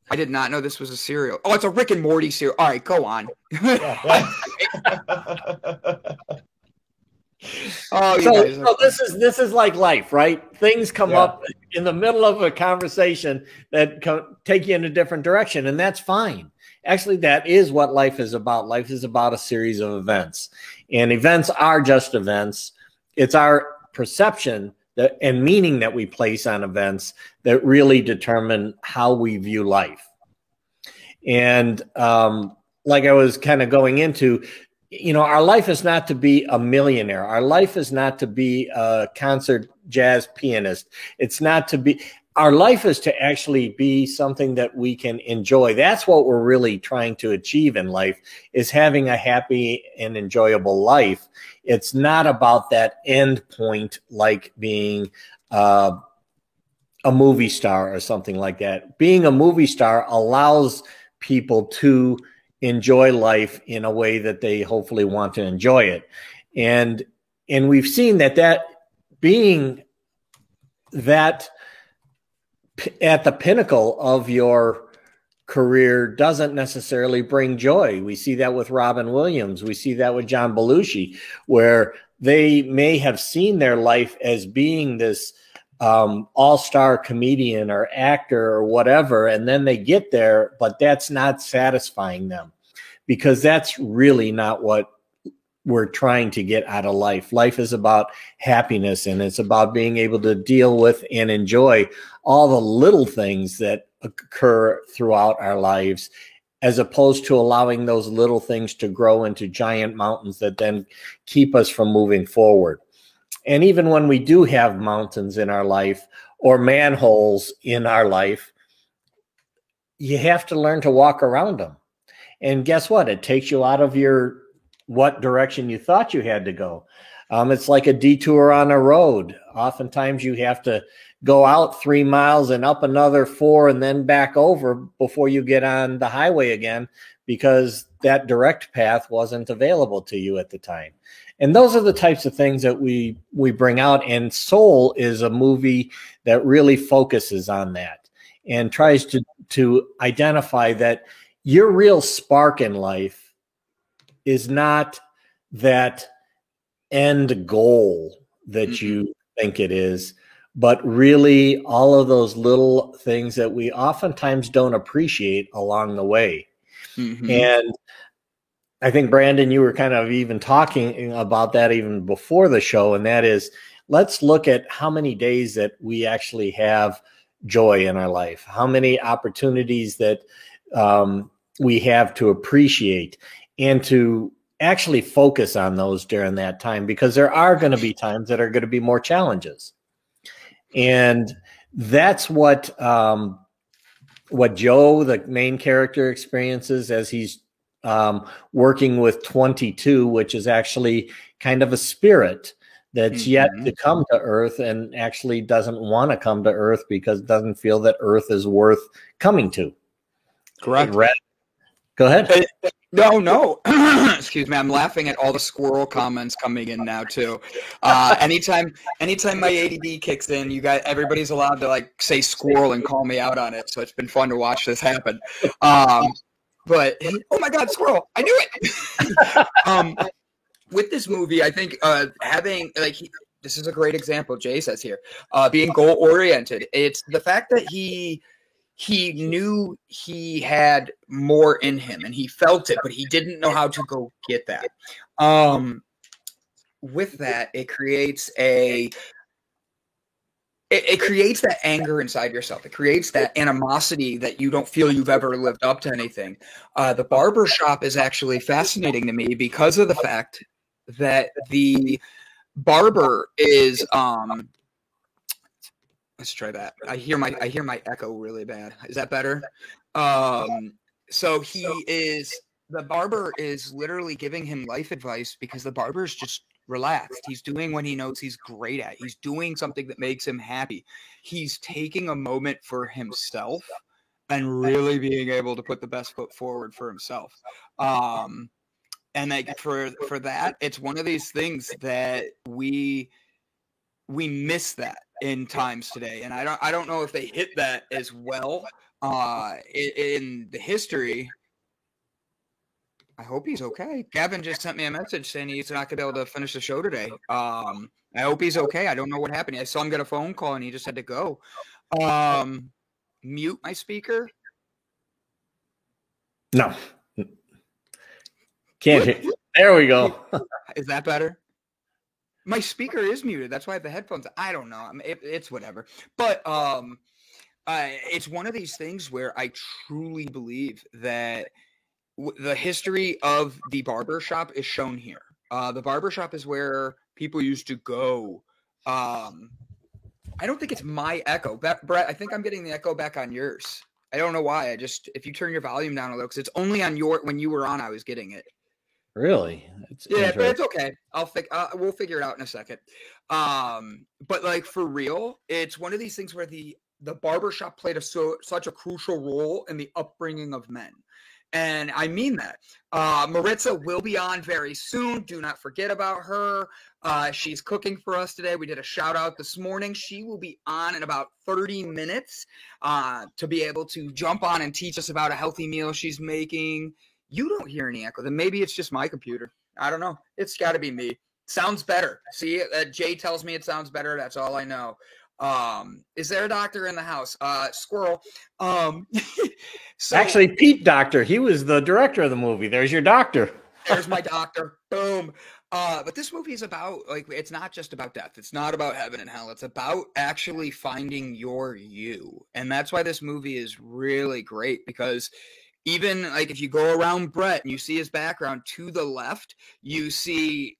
I did not know this was a cereal. Oh, it's a Rick and Morty cereal. All right, go on. Oh, so this is like life, right? Things come up in the middle of a conversation that take you in a different direction, and that's fine. Actually, that is what life is about. Life is about a series of events, and events are just events. It's our perception and meaning that we place on events that really determine how we view life. And like I was kind of going into, you know, our life is not to be a millionaire. Our life is not to be a concert jazz pianist. It's not to be, our life is to actually be something that we can enjoy. That's what we're really trying to achieve in life, is having a happy and enjoyable life. It's not about that end point, like being a movie star or something like that. Being a movie star allows people to enjoy life in a way that they hopefully want to enjoy it. And we've seen that being that at the pinnacle of your career doesn't necessarily bring joy. We see that with Robin Williams. We see that with John Belushi, where they may have seen their life as being this all-star comedian or actor or whatever, and then they get there, but that's not satisfying them, because that's really not what we're trying to get out of life. Life is about happiness, and it's about being able to deal with and enjoy all the little things that occur throughout our lives, as opposed to allowing those little things to grow into giant mountains that then keep us from moving forward. And even when we do have mountains in our life or manholes in our life, you have to learn to walk around them. And guess what? It takes you out of what direction you thought you had to go. It's like a detour on a road. Oftentimes you have to go out 3 miles and up another 4 and then back over before you get on the highway again, because that direct path wasn't available to you at the time. And those are the types of things that we bring out. And Soul is a movie that really focuses on that and tries to identify that your real spark in life is not that end goal that you think it is, but really all of those little things that we oftentimes don't appreciate along the way. Mm-hmm. And I think, Brandon, you were kind of even talking about that even before the show, and that is, let's look at how many days that we actually have joy in our life, how many opportunities that we have to appreciate, and to actually focus on those during that time, because there are going to be times that are going to be more challenges. And that's what what Joe, the main character, experiences as he's working with 22, which is actually kind of a spirit that's yet to come to Earth and actually doesn't want to come to Earth because it doesn't feel that Earth is worth coming to. Correct. Go ahead. No. Excuse me. I'm laughing at all the squirrel comments coming in now too. Anytime my ADD kicks in, everybody's allowed to like say squirrel and call me out on it. So it's been fun to watch this happen. But oh my God, squirrel! I knew it. With this movie, I think having this is a great example. Jay says here, being goal oriented. It's the fact that he knew he had more in him and he felt it, but he didn't know how to go get that. With that, it creates it creates that anger inside yourself. It creates that animosity that you don't feel you've ever lived up to anything. The barbershop is actually fascinating to me because of the fact that the barber is let's try that. I hear my echo really bad. Is that better? So the barber is literally giving him life advice because the barber is just relaxed. He's doing what he knows he's great at. He's doing something that makes him happy. He's taking a moment for himself and really being able to put the best foot forward for himself. And like for that, it's one of these things that we miss that in times today. And I don't know if they hit that as well in the history. I hope he's okay. Gavin just sent me a message saying he's not going to be able to finish the show today. I hope he's okay. I don't know what happened. I saw him get a phone call and he just had to go. Mute my speaker. No. Can't hear. There we go. Is that better? My speaker is muted. That's why I have the headphones. I don't know. It's whatever. But it's one of these things where I truly believe that the history of the barbershop is shown here. The barbershop is where people used to go. I don't think it's my echo. Brett, I think I'm getting the echo back on yours. I don't know why. If you turn your volume down a little, because it's only on when you were on, I was getting it. Really? Yeah, but it's okay. We'll figure it out in a second. But like for real, it's one of these things where the barbershop played such a crucial role in the upbringing of men. And I mean that. Maritza will be on very soon. Do not forget about her. She's cooking for us today. We did a shout out this morning. She will be on in about 30 minutes to be able to jump on and teach us about a healthy meal she's making. You don't hear any echo. Then maybe it's just my computer. I don't know. It's got to be me. Sounds better. See, Jay tells me it sounds better. That's all I know. Is there a doctor in the house? Squirrel. So, actually, Pete Doctor. He was the director of the movie. There's your doctor. There's my doctor. Boom. But this movie is about, it's not just about death. It's not about heaven and hell. It's about actually finding your you. And that's why this movie is really great, because even if you go around Brett and you see his background to the left, you see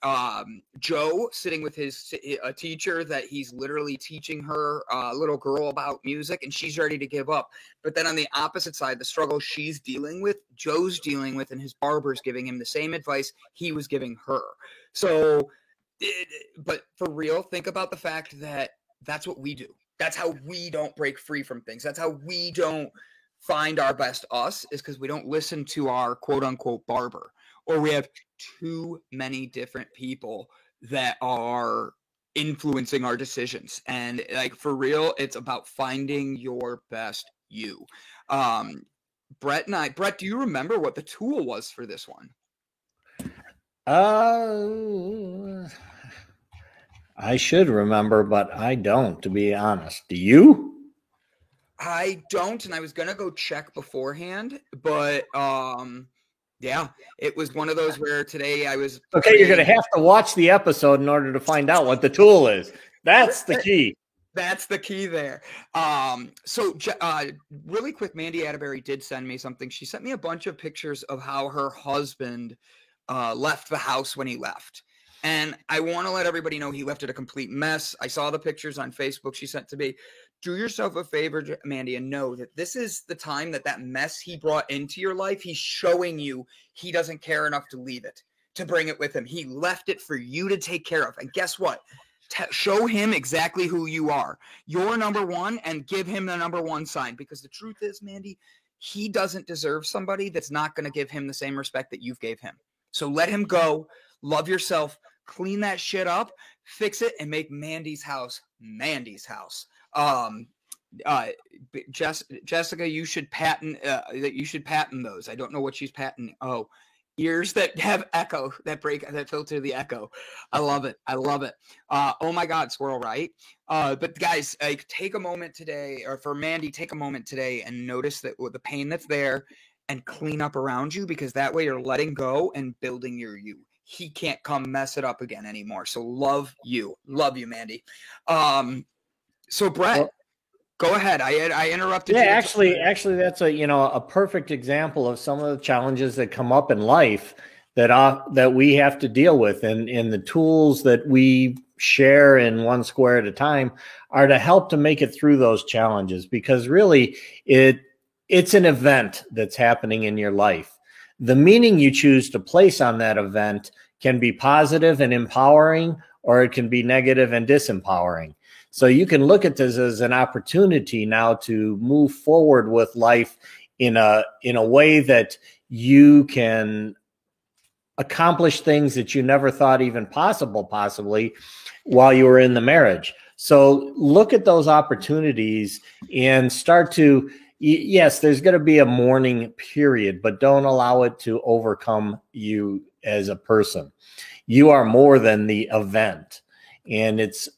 Joe sitting with a teacher that he's literally teaching her little girl about music, and she's ready to give up. But then on the opposite side, the struggle she's dealing with, Joe's dealing with, and his barber's giving him the same advice he was giving her. So, but for real, think about the fact that that's what we do. That's how we don't break free from things. That's how we don't find our best us, is because we don't listen to our quote unquote barber, or we have too many different people that are influencing our decisions. And for real, it's about finding your best you. Brett, do you remember what the tool was for this one? I should remember, but I don't, to be honest. Do you? I don't, and I was gonna go check beforehand, but yeah, it was one of those where today I was okay. You're gonna have to watch the episode in order to find out what the tool is. That's the key. That's the key there. So really quick, Mandy Atterbury did send me something. She sent me a bunch of pictures of how her husband left the house when he left. And I want to let everybody know he left it a complete mess. I saw the pictures on Facebook she sent to me. do yourself a favor, Mandy, and know that this is the time that mess he brought into your life, he's showing you he doesn't care enough to leave it, to bring it with him. He left it for you to take care of. And guess what? Show him exactly who you are. You're number one, and give him the number one sign. Because the truth is, Mandy, he doesn't deserve somebody that's not going to give him the same respect that you've gave him. So let him go. Love yourself. Clean that shit up. Fix it, and make Mandy's house Mandy's house. Jessica, you should patent those. I don't know what she's patenting. Oh, ears that have echo, that filter the echo. I love it. Oh my God, squirrel, right? But guys, take a moment today, or for Mandy, take a moment today and notice that the pain that's there and clean up around you, because that way you're letting go and building your you. He can't come mess it up again anymore. So love you, Mandy. So Brett, go ahead. I interrupted you. Yeah, actually, that's a perfect example of some of the challenges that come up in life that we have to deal with, and the tools that we share in One Square at a Time are to help to make it through those challenges, because really it's an event that's happening in your life. The meaning you choose to place on that event can be positive and empowering, or it can be negative and disempowering. So you can look at this as an opportunity now to move forward with life in a way that you can accomplish things that you never thought even possible, possibly while you were in the marriage. So look at those opportunities and start to, yes, there's going to be a mourning period, but don't allow it to overcome you as a person. You are more than the event. And it's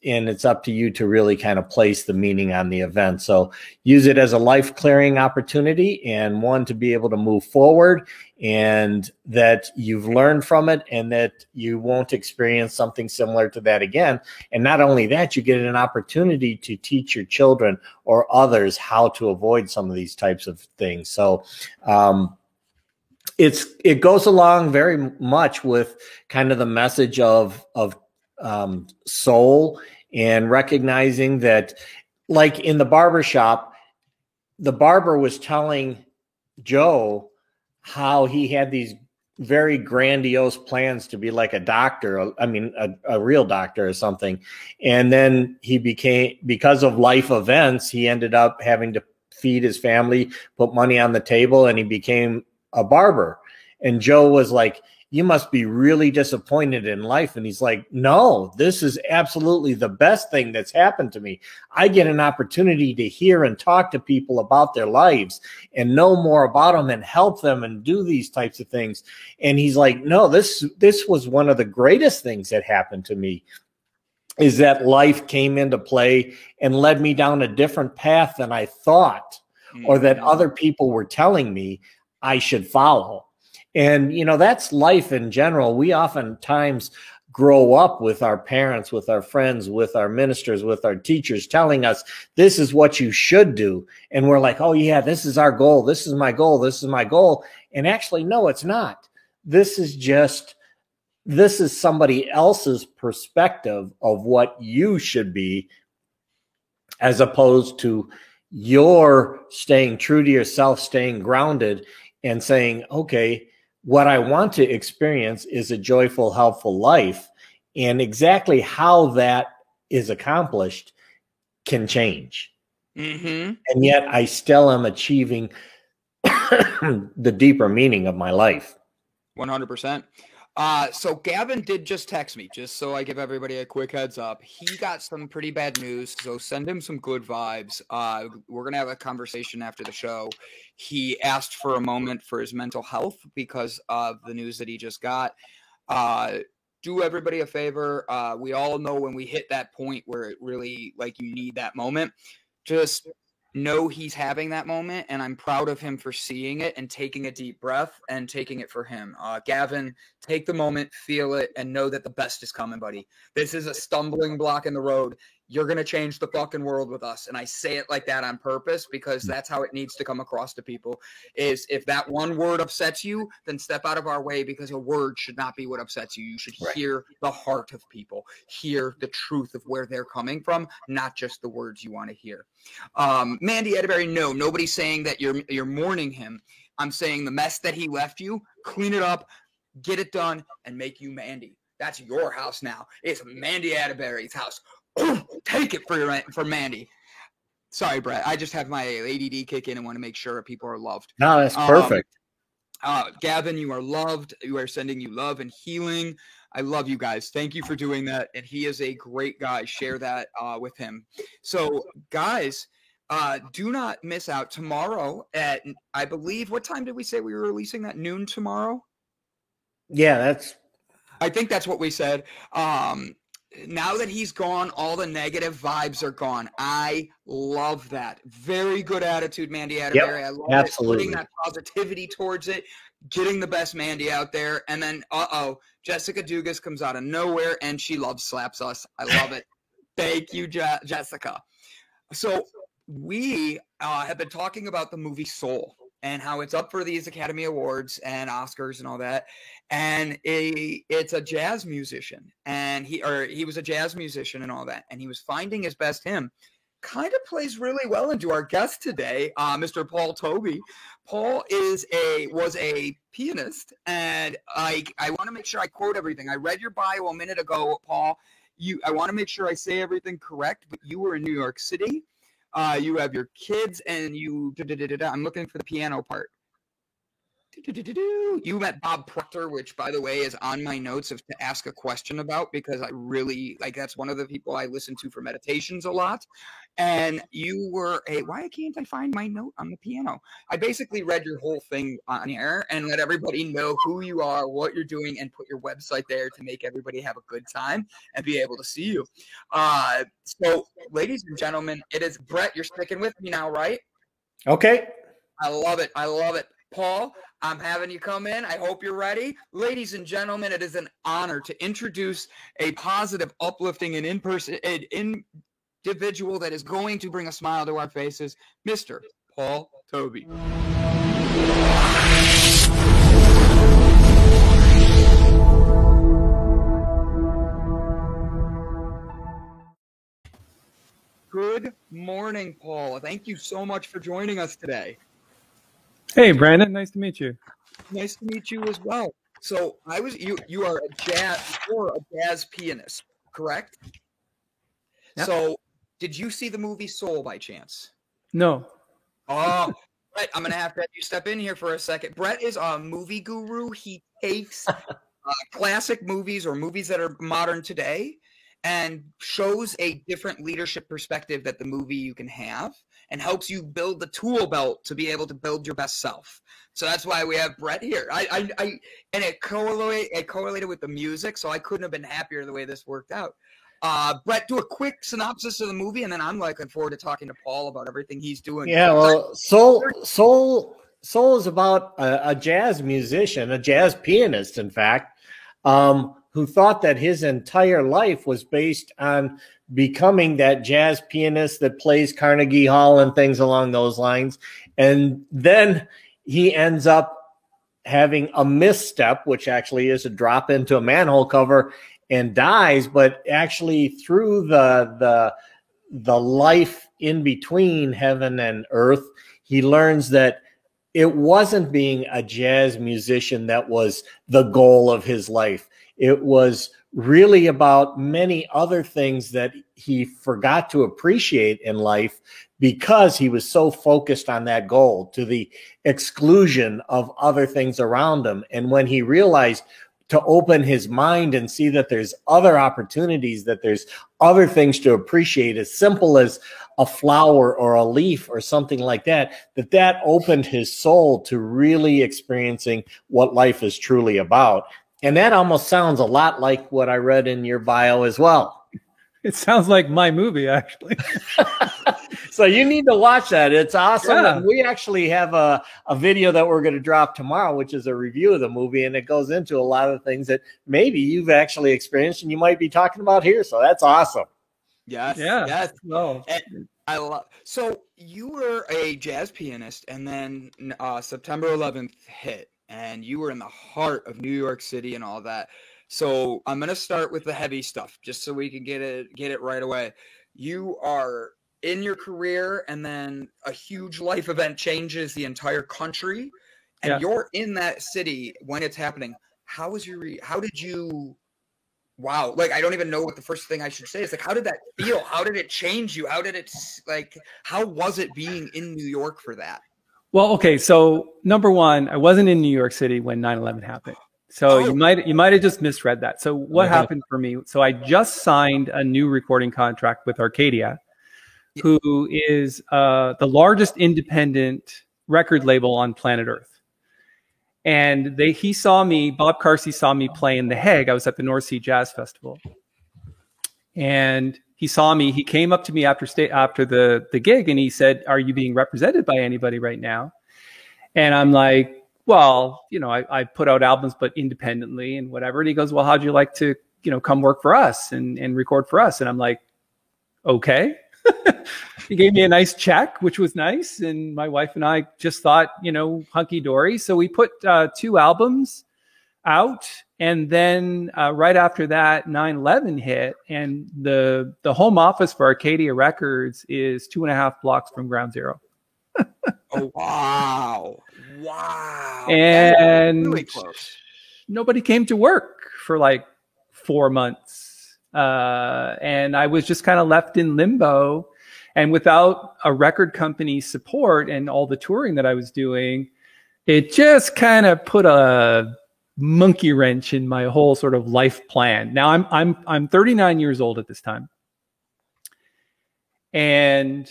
up to you to really kind of place the meaning on the event. So use it as a life clearing opportunity, and one to be able to move forward, and that you've learned from it, and that you won't experience something similar to that again. And not only that, you get an opportunity to teach your children or others how to avoid some of these types of things. So it goes along very much with kind of the message of soul, and recognizing that, like in the barber shop, the barber was telling Joe how he had these very grandiose plans to be like a doctor. I mean, a real doctor or something. And then because of life events, he ended up having to feed his family, put money on the table, and he became a barber. And Joe was like, "You must be really disappointed in life." And he's like, "No, this is absolutely the best thing that's happened to me. I get an opportunity to hear and talk to people about their lives and know more about them and help them and do these types of things." And he's like, "No, this was one of the greatest things that happened to me, is that life came into play and led me down a different path than I thought, or that other people were telling me I should follow." And, that's life in general. We oftentimes grow up with our parents, with our friends, with our ministers, with our teachers telling us this is what you should do. And we're like, "Oh yeah, this is our goal. This is my goal. This is my goal." And actually, no, it's not. This is somebody else's perspective of what you should be, as opposed to your staying true to yourself, staying grounded, and saying, "Okay, what I want to experience is a joyful, helpful life." And exactly how that is accomplished can change. Mm-hmm. And yet I still am achieving the deeper meaning of my life. 100%. So Gavin did just text me, just so I give everybody a quick heads up. He got some pretty bad news, so send him some good vibes. We're going to have a conversation after the show. He asked for a moment for his mental health because of the news that he just got. Do everybody a favor. We all know when we hit that point where it really, you need that moment. Just know he's having that moment, and I'm proud of him for seeing it and taking a deep breath and taking it for him. Gavin, take the moment, feel it, and know that the best is coming, buddy. This is a stumbling block in the road. you're going to change the fucking world with us. And I say it like that on purpose because that's how it needs to come across to people is if that one word upsets you, then step out of our way because a word should not be what upsets you. You should hear the heart of people, hear the truth of where they're coming from, not just the words you want to hear. Mandy Atterbury, no, nobody's saying that you're mourning him. I'm saying the mess that he left you, clean it up, get it done, and make you Mandy. That's your house now. It's Mandy Atterbury's house. Take it for Mandy. Sorry, Brett. I just have my ADD kick in and want to make sure people are loved. No, that's perfect. Gavin, you are loved. You are sending you love and healing. I love you guys. Thank you for doing that. And he is a great guy. Share that with him. So, guys, do not miss out tomorrow at, I believe, what time did we say we were releasing that? Noon tomorrow? Yeah, I think that's what we said. Now that he's gone, all the negative vibes are gone. I love that. Very good attitude, Mandy Atterbury. I love absolutely. Putting that positivity towards it, getting the best Mandy out there. And then, Jessica Dugas comes out of nowhere, and she love slaps us. I love it. Thank you, Jessica. So we have been talking about the movie Soul and how it's up for these Academy Awards and Oscars and all that. And it's a jazz musician, and he was a jazz musician and all that, and he was finding his best hymn. Kind of plays really well into our guest today, Mr. Paul Toby. Paul was a pianist, and I want to make sure I quote everything. I read your bio a minute ago, Paul. I want to make sure I say everything correct, but you were in New York City. You have your kids, and I'm looking for the piano part. You met Bob Proctor, which, by the way, is on my notes to ask a question about because I really that's one of the people I listen to for meditations a lot. And you were why can't I find my note on the piano? I basically read your whole thing on air and let everybody know who you are, what you're doing, and put your website there to make everybody have a good time and be able to see you. So, ladies and gentlemen, it is Brett. You're sticking with me now, right? Okay. I love it. Paul, I'm having you come in. I hope you're ready. Ladies and gentlemen, it is an honor to introduce a positive, uplifting, and individual that is going to bring a smile to our faces, Mr. Paul Toby. Good morning, Paul. Thank you so much for joining us today. Hey, Brandon. Nice to meet you. Nice to meet you as well. So you are a jazz pianist, correct? Yep. So did you see the movie Soul by chance? No. Oh, Brett, I'm going to have you step in here for a second. Brett is a movie guru. He takes classic movies or movies that are modern today and shows a different leadership perspective that the movie you can have and helps you build the tool belt to be able to build your best self. So that's why we have Brett here. And it correlated with the music, so I couldn't have been happier the way this worked out. Brett, do a quick synopsis of the movie, and then I'm looking forward to talking to Paul about everything he's doing. Yeah, well, Soul is about a jazz musician, a jazz pianist, in fact, who thought that his entire life was based on becoming that jazz pianist that plays Carnegie Hall and things along those lines. And then he ends up having a misstep, which actually is a drop into a manhole cover, and dies. But actually through the life in between heaven and earth, he learns that it wasn't being a jazz musician that was the goal of his life. It was really about many other things that he forgot to appreciate in life because he was so focused on that goal to the exclusion of other things around him. And when he realized to open his mind and see that there's other opportunities, that there's other things to appreciate, as simple as a flower or a leaf or something like that, that opened his soul to really experiencing what life is truly about. And that almost sounds a lot like what I read in your bio as well. It sounds like my movie, actually. So you need to watch that. It's awesome. Yeah. And we actually have a video that we're going to drop tomorrow, which is a review of the movie. And it goes into a lot of things that maybe you've actually experienced and you might be talking about here. So that's awesome. Yes, Yeah. yes. Well, And I love. So you were a jazz pianist, and then September 11th hit, and you were in the heart of New York City and all that. So I'm gonna start with the heavy stuff, just so we can get it right away. You are in your career, and then a huge life event changes the entire country, and yeah. you're in that city when it's happening. How was your? How did you? Wow, like I don't even know what the first thing I should say is. Like, how did that feel? How did it change you? How did it like? How was it being in New York for that? Well, okay. So number one, I wasn't in New York City when 9/11 happened. So you might have just misread that. So what happened for me? So I just signed a new recording contract with Arcadia, who is the largest independent record label on planet Earth. And he saw me, Bob Carsey saw me play in The Hague. I was at the North Sea Jazz Festival. And he saw me, he came up to me after the gig and he said, "Are you being represented by anybody right now?" And I'm like, "Well, I put out albums, but independently and whatever." And he goes, "Well, how'd you like to, come work for us and record for us?" And I'm like, "Okay." He gave me a nice check, which was nice. And my wife and I just thought, hunky dory. So we put 2 albums out. And then right after that, 9/11 hit. And the home office for Arcadia Records is 2.5 blocks from Ground Zero. Oh, wow. Wow. And really close. Nobody came to work for like 4 months. And I was just kind of left in limbo. And without a record company support and all the touring that I was doing, it just kind of put a monkey wrench in my whole sort of life plan. Now I'm 39 years old at this time. And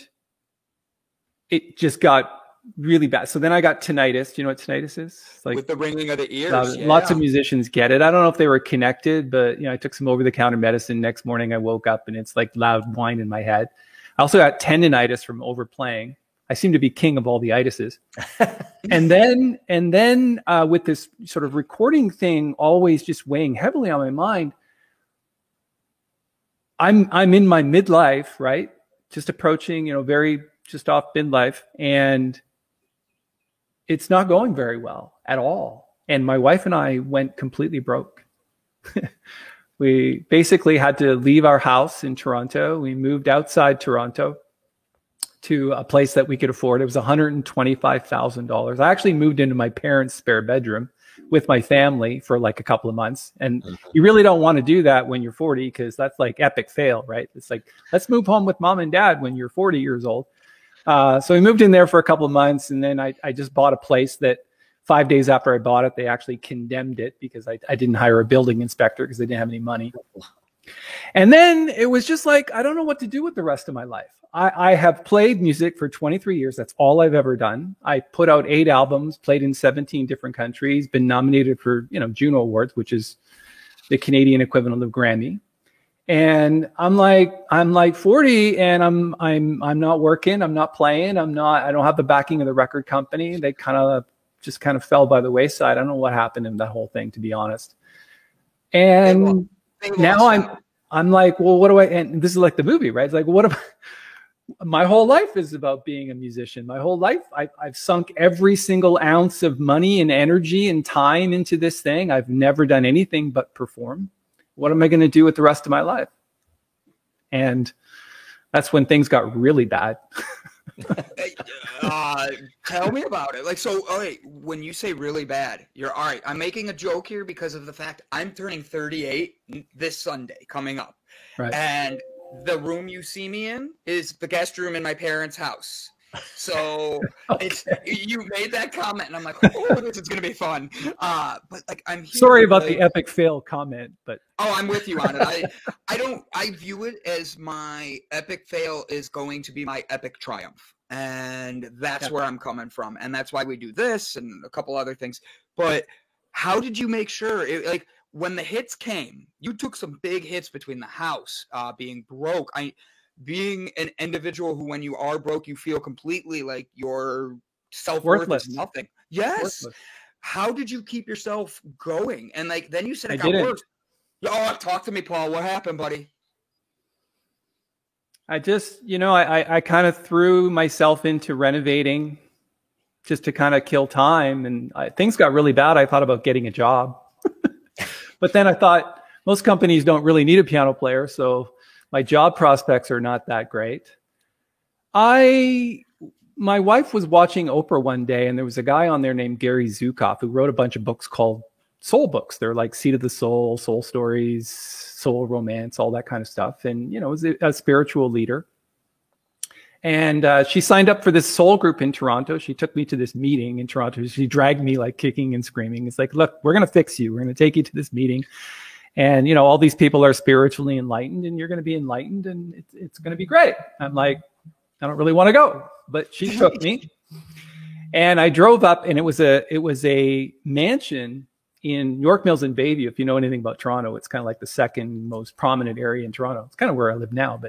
it just got really bad. So then I got tinnitus. Do you know what tinnitus is? It's like with the ringing of the ears. Lots of musicians get it. I don't know if they were connected, but I took some over-the-counter medicine. Next morning I woke up and it's like loud whine in my head. I also got tendonitis from overplaying. I seem to be king of all the itises. and then with this sort of recording thing always just weighing heavily on my mind, I'm in my midlife, right? Just approaching, very just off midlife, and it's not going very well at all. And my wife and I went completely broke. We basically had to leave our house in Toronto. We moved outside Toronto to a place that we could afford. It was $125,000. I actually moved into my parents' spare bedroom with my family for like a couple of months. And you really don't want to do that when you're 40, because that's like epic fail, right? It's like, let's move home with mom and dad when you're 40 years old. So we moved in there for a couple of months, and then I just bought a place that 5 days after I bought it, they actually condemned it because I didn't hire a building inspector because they didn't have any money. And then it was just like, I don't know what to do with the rest of my life. I have played music for 23 years. That's all I've ever done. I put out 8 albums, played in 17 different countries, been nominated for, Juno Awards, which is the Canadian equivalent of Grammy. And I'm like 40 and I'm not working. I'm not playing. I don't have the backing of the record company. They kind of fell by the wayside. I don't know what happened in that whole thing, to be honest. And now I'm like, well, what do and this is like the movie, right? It's like, my whole life is about being a musician. My whole life, I've sunk every single ounce of money and energy and time into this thing. I've never done anything but perform. What am I going to do with the rest of my life? And that's when things got really bad. Tell me about it. Like, so, all right, when you say really bad, you're all right. I'm making a joke here because of the fact I'm turning 38 this Sunday coming up. Right. And the room you see me in is the guest room in my parents' house. So you made that comment, and I'm like, oh, this is gonna be fun. But like, I'm here sorry about the epic fail comment, but I'm with you on it. I view it as my epic fail is going to be my epic triumph, and that's where I'm coming from, and that's why we do this and a couple other things. But how did you make sure like when the hits came, you took some big hits between the house, being broke, being an individual who, when you are broke, you feel completely like your self-worth is nothing. Yes. Worthless. How did you keep yourself going? And like, then you said it got worse. Oh, talk to me, Paul. What happened, buddy? I just, I kind of threw myself into renovating just to kind of kill time. And things got really bad. I thought about getting a job. But then I thought most companies don't really need a piano player. So my job prospects are not that great. My wife was watching Oprah one day, and there was a guy on there named Gary Zukav who wrote a bunch of books called soul books. They're like Seat of the Soul, soul stories, soul romance, all that kind of stuff. And, was a spiritual leader. And she signed up for this soul group in Toronto. She took me to this meeting in Toronto. She dragged me like kicking and screaming. It's like, look, we're going to fix you. We're going to take you to this meeting. And, all these people are spiritually enlightened, and you're going to be enlightened, and it's going to be great. I'm like, I don't really want to go. But she took me, and I drove up, and it was a mansion in York Mills and Bayview. If you know anything about Toronto, it's kind of like the second most prominent area in Toronto. It's kind of where I live now,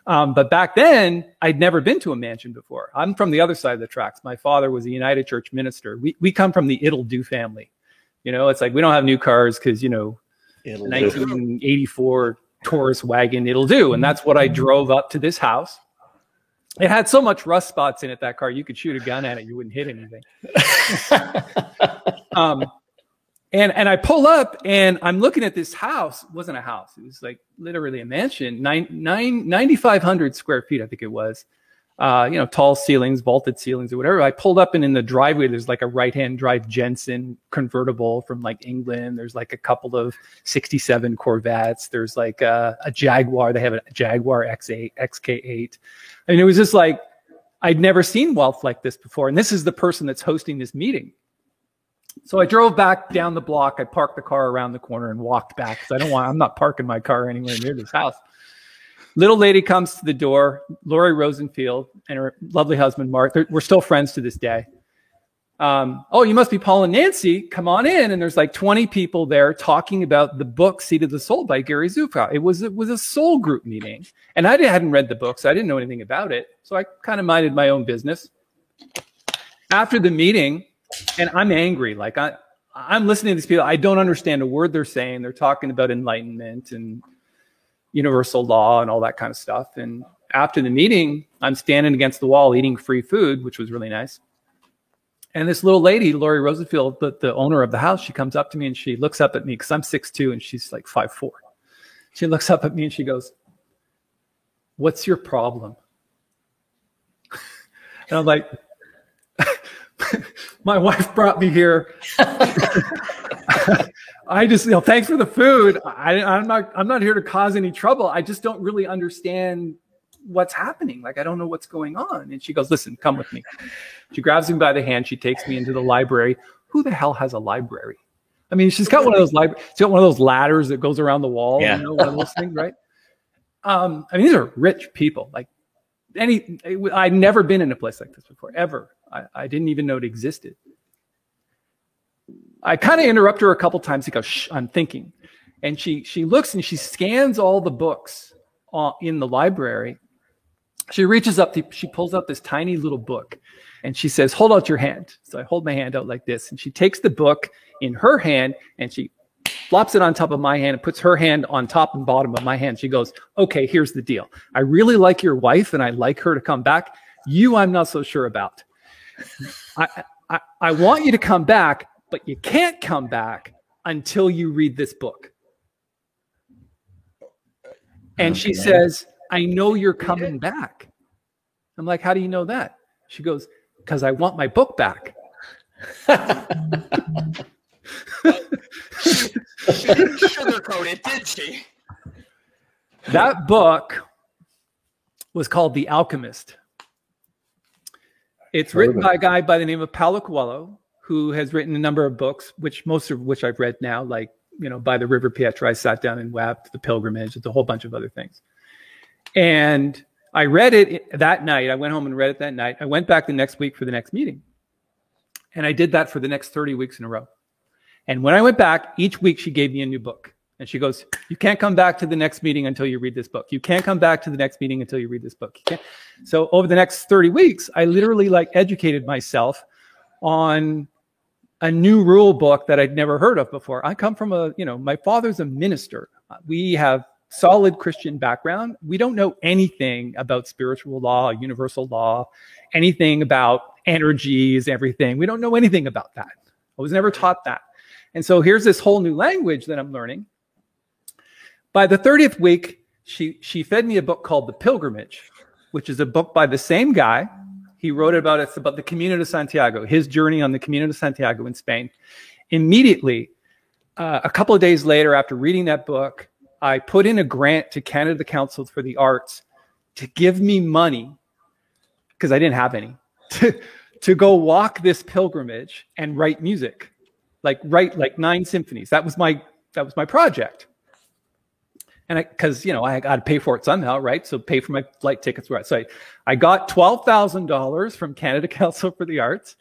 but back then I'd never been to a mansion before. I'm from the other side of the tracks. My father was a United Church minister. We come from the It'll Do family. It's like we don't have new cars because 1984 Taurus wagon, it'll do, and that's what I drove up to this house. It had so much rust spots in it, that car, you could shoot a gun at it, you wouldn't hit anything. And I pull up, and I'm looking at this house. It wasn't a house. It was like literally a mansion, 9,500 square feet, I think it was. Tall ceilings, vaulted ceilings or whatever. I pulled up, and in the driveway, there's like a right-hand drive Jensen convertible from like England. There's like a couple of 67 Corvettes. There's like a Jaguar. They have a Jaguar X8, XK8. I mean, it was just like, I'd never seen wealth like this before. And this is the person that's hosting this meeting. So I drove back down the block. I parked the car around the corner and walked back because I'm not parking my car anywhere near this house. Little lady comes to the door, Lori Rosenfield, and her lovely husband, Mark. We're still friends to this day. Oh, you must be Paul and Nancy. Come on in. And there's like 20 people there talking about the book, Seat of the Soul by Gary Zukav. It was a soul group meeting. And I hadn't read the book, so I didn't know anything about it. So I kind of minded my own business. After the meeting, and I'm angry. Like I'm listening to these people. I don't understand a word they're saying. They're talking about enlightenment and universal law and all that kind of stuff. And after the meeting, I'm standing against the wall eating free food, which was really nice. And this little lady, Lori Rosenfield, the owner of the house, she comes up to me and she looks up at me because I'm 6'2" and she's like 5'4". She looks up at me and she goes, "What's your problem?" And I'm like, "My wife brought me here. I just, thanks for the food. I'm not here to cause any trouble. I just don't really understand what's happening. Like, I don't know what's going on." And she goes, "Listen, come with me." She grabs me by the hand. She takes me into the library. Who the hell has a library? I mean, she's got one of those ladders that goes around the wall. Yeah. One of those things, right? I mean, these are rich people. Like I'd never been in a place like this before, ever. I didn't even know it existed. I kind of interrupt her a couple times to go, "Shh, I'm thinking." And she looks and she scans all the books in the library. She reaches up, she pulls out this tiny little book and she says, "Hold out your hand." So I hold my hand out like this, and she takes the book in her hand and she flops it on top of my hand and puts her hand on top and bottom of my hand. She goes, "Okay, here's the deal. I really like your wife and I like her to come back. You, I'm not so sure about. I want you to come back, but you can't come back until you read this book." And she says, "I know you're coming back." I'm like, "How do you know that?" She goes, "Because I want my book back." She didn't sugarcoat it, did she? That book was called The Alchemist. It's written by a guy by the name of Paulo Coelho, who has written a number of books, most of which I've read now, like, By the River Pietra, I sat down and wept, The Pilgrimage, it's a whole bunch of other things. And I read it that night. I went home and read it that night. I went back the next week for the next meeting. And I did that for the next 30 weeks in a row. And when I went back, each week she gave me a new book. And she goes, "You can't come back to the next meeting until you read this book. You can't come back to the next meeting until you read this book." So over the next 30 weeks, I literally educated myself on a new rule book that I'd never heard of before. I come from my father's a minister. We have solid Christian background. We don't know anything about spiritual law, universal law, anything about energies, everything. We don't know anything about that. I was never taught that. And so here's this whole new language that I'm learning. By the 30th week, she fed me a book called The Pilgrimage, which is a book by the same guy. He wrote about it's about the Camino de Santiago, his journey on the Camino de Santiago in Spain. Immediately, a couple of days later, after reading that book, I put in a grant to Canada Council for the Arts to give me money, because I didn't have any, to go walk this pilgrimage and write music, write 9 symphonies. That was my project. And because I got to pay for it somehow, right? So pay for my flight tickets, right? So I got $12,000 from Canada Council for the Arts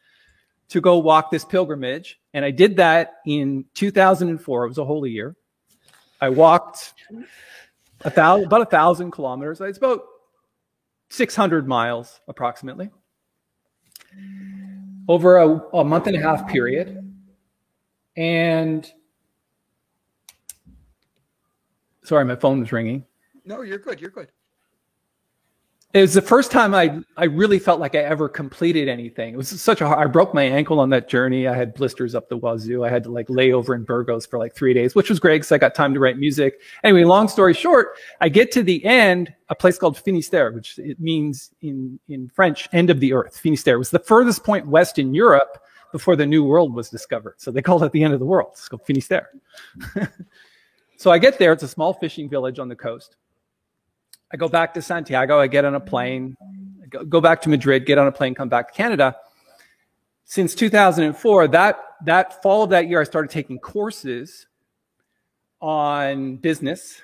to go walk this pilgrimage, and I did that in 2004. It was a whole year. I walked about 1,000 kilometers. It's about 600 miles approximately over a month and a half period. And sorry, my phone was ringing. No, you're good. You're good. It was the first time I really felt like I ever completed anything. It was I broke my ankle on that journey. I had blisters up the wazoo. I had to lay over in Burgos for 3 days, which was great because I got time to write music. Anyway, long story short, I get to the end, a place called Finistère, which it means in French, end of the earth. Finistère was the furthest point west in Europe before the New World was discovered. So they called it the end of the world. It's called Finistère. So I get there. It's a small fishing village on the coast. I go back to Santiago. I get on a plane, go back to Madrid, get on a plane, come back to Canada. Since 2004, that fall of that year, I started taking courses on business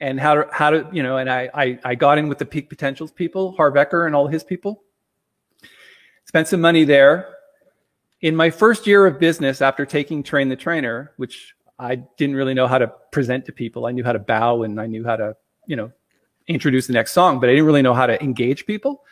and how to and I got in with the Peak Potentials people, Harv Eker and all his people. Spent some money there. In my first year of business, after taking Train the Trainer, which I didn't really know how to present to people. I knew how to bow and I knew how to, introduce the next song, but I didn't really know how to engage people.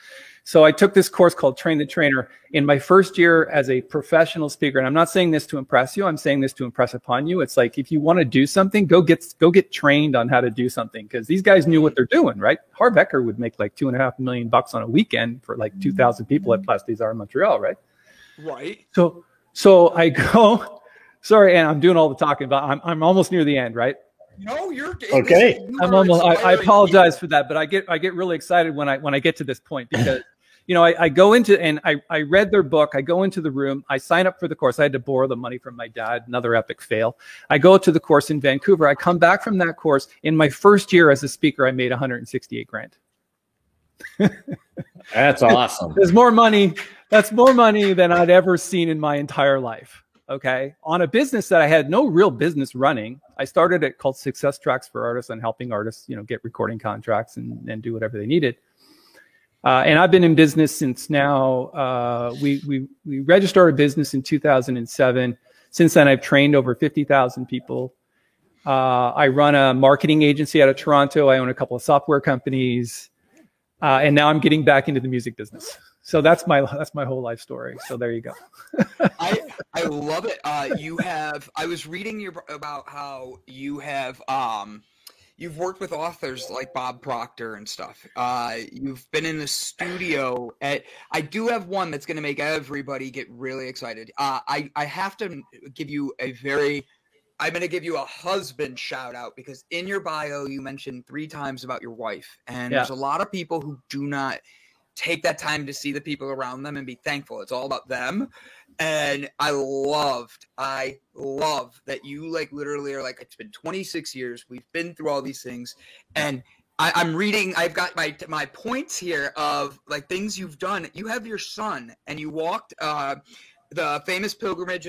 So I took this course called Train the Trainer in my first year as a professional speaker. And I'm not saying this to impress you. I'm saying this to impress upon you. It's like, if you want to do something, go get trained on how to do something. Because these guys knew what they're doing, right? Harv Eker would make $2.5 million on a weekend for 2,000 people at Place des Arts in Montreal, right? Right. So I go, sorry, and I'm doing all the talking, but I'm almost near the end, right? No, you're okay. I apologize for that, but I get really excited when I get to this point because I go into and I read their book. I go into the room. I sign up for the course. I had to borrow the money from my dad. Another epic fail. I go to the course in Vancouver. I come back from that course. In my first year as a speaker, I made $168,000. That's awesome. There's more money. That's more money than I'd ever seen in my entire life. Okay. On a business that I had no real business running. I started it called Success Tracks for Artists and helping artists, get recording contracts and do whatever they needed. And I've been in business since now. We registered a business in 2007. Since then, I've trained over 50,000 people. I run a marketing agency out of Toronto. I own a couple of software companies. And now I'm getting back into the music business. So that's my whole life story. So there you go. I love it. I was reading about how you have you've worked with authors like Bob Proctor and stuff. You've been in the studio I do have one that's going to make everybody get really excited. I have to give you I'm going to give you a husband shout out because in your bio, you mentioned 3 times about your wife. And there's a lot of people who do not take that time to see the people around them and be thankful. It's all about them. And I love that you literally are it's been 26 years. We've been through all these things. And I'm reading, I've got my points here of things you've done. You have your son and you walked the famous pilgrimage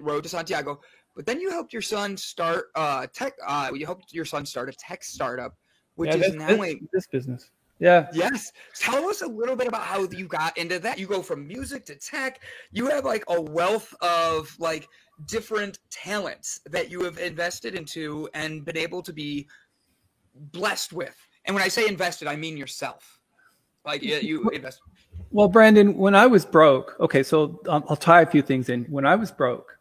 road to Santiago. But then you helped your son start you helped your son start a tech startup, which is now this business. Yeah. Yes. Tell us a little bit about how you got into that. You go from music to tech. You have a wealth of different talents that you have invested into and been able to be blessed with. And when I say invested, I mean yourself. You invest. Well, Brandon, when I was broke, okay, so I'll tie a few things in. When I was broke,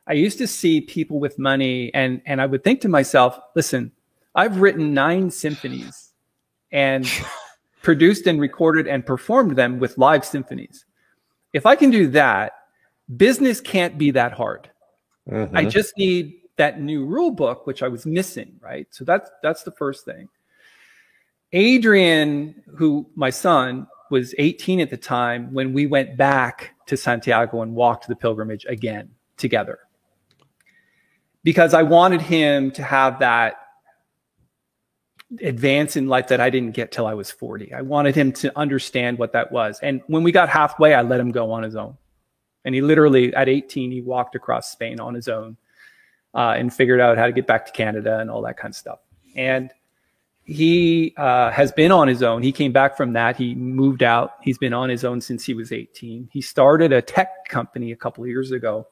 I used to see people with money and I would think to myself, listen, I've written 9 symphonies and produced and recorded and performed them with live symphonies. If I can do that, business can't be that hard. I just need that new rule book, which I was missing, right? So that's the first thing. Adrian, who my son, was 18 at the time when we went back to Santiago and walked the pilgrimage again together. Because I wanted him to have that advance in life that I didn't get till I was 40. I wanted him to understand what that was. And when we got halfway, I let him go on his own. And he literally, at 18, he walked across Spain on his own and figured out how to get back to Canada and all that kind of stuff. And he has been on his own. He came back from that. He moved out. He's been on his own since he was 18. He started a tech company a couple of years ago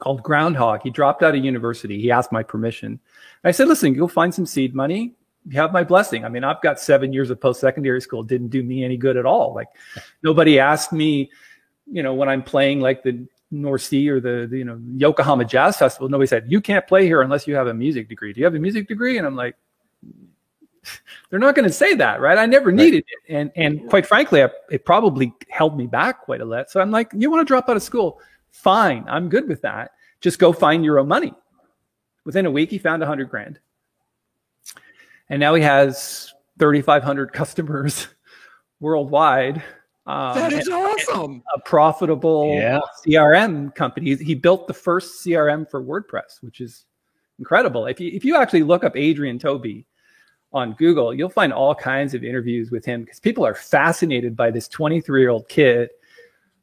called Groundhog. He dropped out of university. He asked my permission. And I said, listen, go find some seed money. You have my blessing. I mean, I've got 7 years of post-secondary school. It didn't do me any good at all. Like, nobody asked me, when I'm playing like the North Sea or the Yokohama Jazz Festival, nobody said, you can't play here unless you have a music degree. Do you have a music degree? And I'm like, they're not going to say that, right? I never needed it. And quite frankly, it probably held me back quite a lot. So I'm like, you want to drop out of school? Fine. I'm good with that. Just go find your own money. Within a week, he found $100,000. And now he has 3,500 customers worldwide. That is awesome. A profitable CRM company. He built the first CRM for WordPress, which is incredible. If you actually look up Adrian Toby on Google, you'll find all kinds of interviews with him because people are fascinated by this 23-year-old kid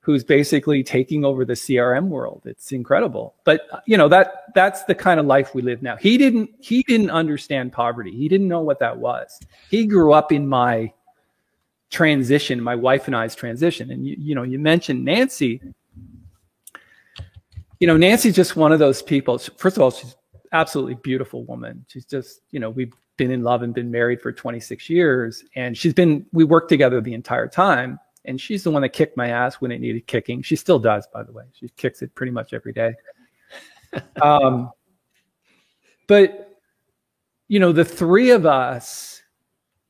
who's basically taking over the CRM world. It's incredible. But that's the kind of life we live now. He didn't understand poverty. He didn't know what that was. He grew up in my transition, my wife and I's transition. And you mentioned Nancy. Nancy's just one of those people. First of all, she's absolutely beautiful woman. She's just, we've been in love and been married for 26 years. And we worked together the entire time. And she's the one that kicked my ass when it needed kicking. She still does, by the way. She kicks it pretty much every day. But, the three of us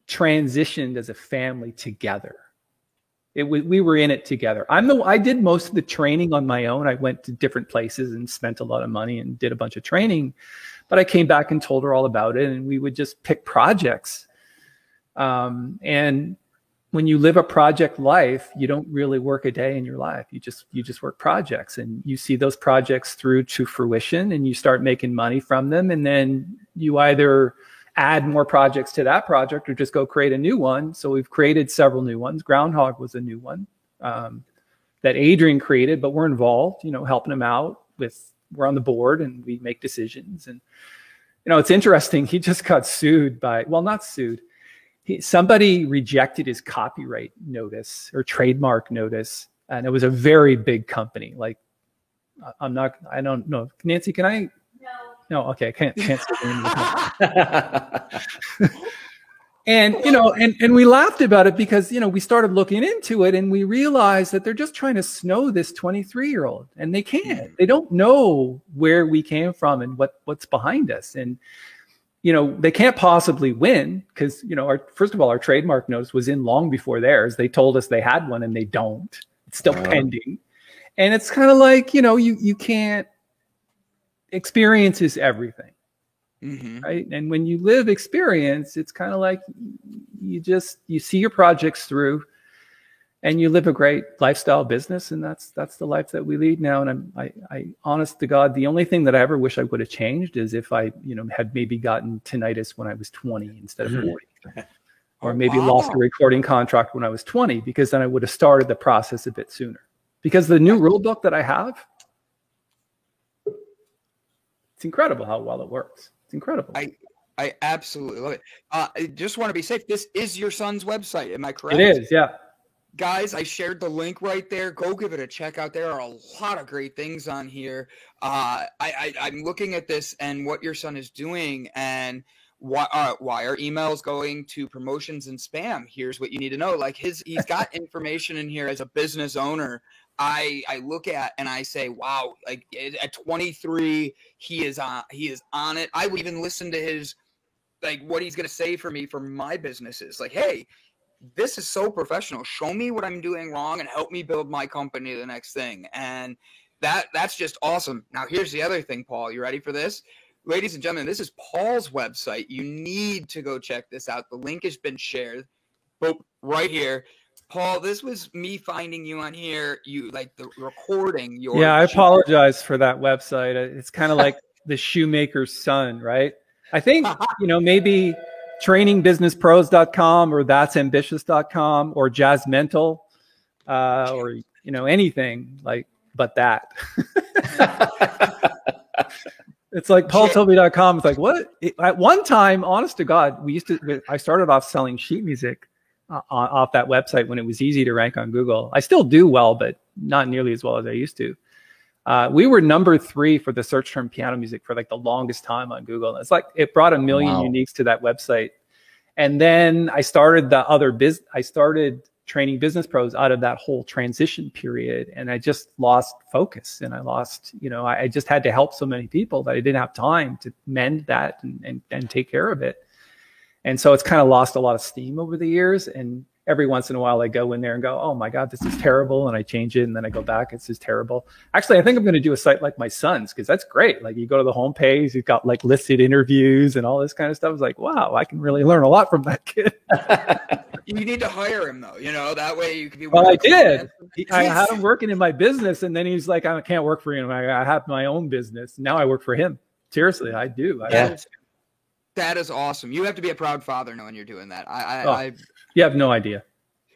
transitioned as a family together. We were in it together. I did most of the training on my own. I went to different places and spent a lot of money and did a bunch of training. But I came back and told her all about it, and we would just pick projects. And when you live a project life, you don't really work a day in your life. You just work projects, and you see those projects through to fruition, and you start making money from them. And then you either add more projects to that project or just go create a new one. So we've created several new ones. Groundhog was a new one that Adrian created, but we're involved, helping him out we're on the board and we make decisions. And, it's interesting. He just got sued not sued. Somebody rejected his copyright notice or trademark notice, and it was a very big company. Like, I don't know. Nancy, can I? No. Okay. I can't say the name of the company. And, and we laughed about it because, we started looking into it and we realized that they're just trying to snow this 23-year-old, and they can't. They don't know where we came from and what's behind us. And, they can't possibly win because, first of all, our trademark notice was in long before theirs. They told us they had one and they don't. It's still pending. And it's kind of like, you can't. Experience is everything. Right? And when you live experience, it's kind of like you see your projects through and you live a great lifestyle business. And that's the life that we lead now. And I honest to God, the only thing that I ever wish I would have changed is if I, had maybe gotten tinnitus when I was 20 instead of 40, or maybe lost a recording contract when I was 20, because then I would have started the process a bit sooner. Because the new rule book that I have, it's incredible how well it works. It's incredible. I absolutely love it. I just want to be safe. This is your son's website. Am I correct? It is, yeah. Guys, I shared the link right there. Go give it a check out. There are a lot of great things on here. I'm looking at this and what your son is doing, and why are emails going to promotions and spam? Here's what you need to know. Like he's got information in here as a business owner. I look at and I say, wow, like at 23, he is on it. I would even listen to his like what he's going to say for me for my businesses. Like, hey, this is so professional. Show me what I'm doing wrong and help me build my company to the next thing. And that's just awesome. Now, here's the other thing, Paul. You ready for this? Ladies and gentlemen, this is Paul's website. You need to go check this out. The link has been shared. Boop, right here. Paul, this was me finding you on here. You like the recording. Yeah, I apologize for that website. It's kind of like the shoemaker's son, right? I think, maybe trainingbusinesspros.com or that'sambitious.com or jazzmental or, anything like, but that. It's like paultilby.com. It's like, what? At one time, honest to God, I started off selling sheet music off that website when it was easy to rank on Google. I still do well, but not nearly as well as I used to. We were number 3 for the search term piano music for like the longest time on Google. It's like it brought 1 million uniques to that website. And then I started I started training business pros out of that whole transition period. And I just lost focus, and I lost, I just had to help so many people that I didn't have time to mend that and take care of it. And so it's kind of lost a lot of steam over the years. And every once in a while I go in there and go, oh my God, this is terrible. And I change it. And then I go back. It's just terrible. Actually, I think I'm going to do a site like my son's, because that's great. Like you go to the homepage, you've got like listed interviews and all this kind of stuff. It's like, wow, I can really learn a lot from that kid. You need to hire him though, that way you can be. Well, I did. I had him working in my business, and then he's like, I can't work for you. I have my own business. Now I work for him. Seriously, I do. That is awesome. You have to be a proud father knowing you're doing that. You have no idea.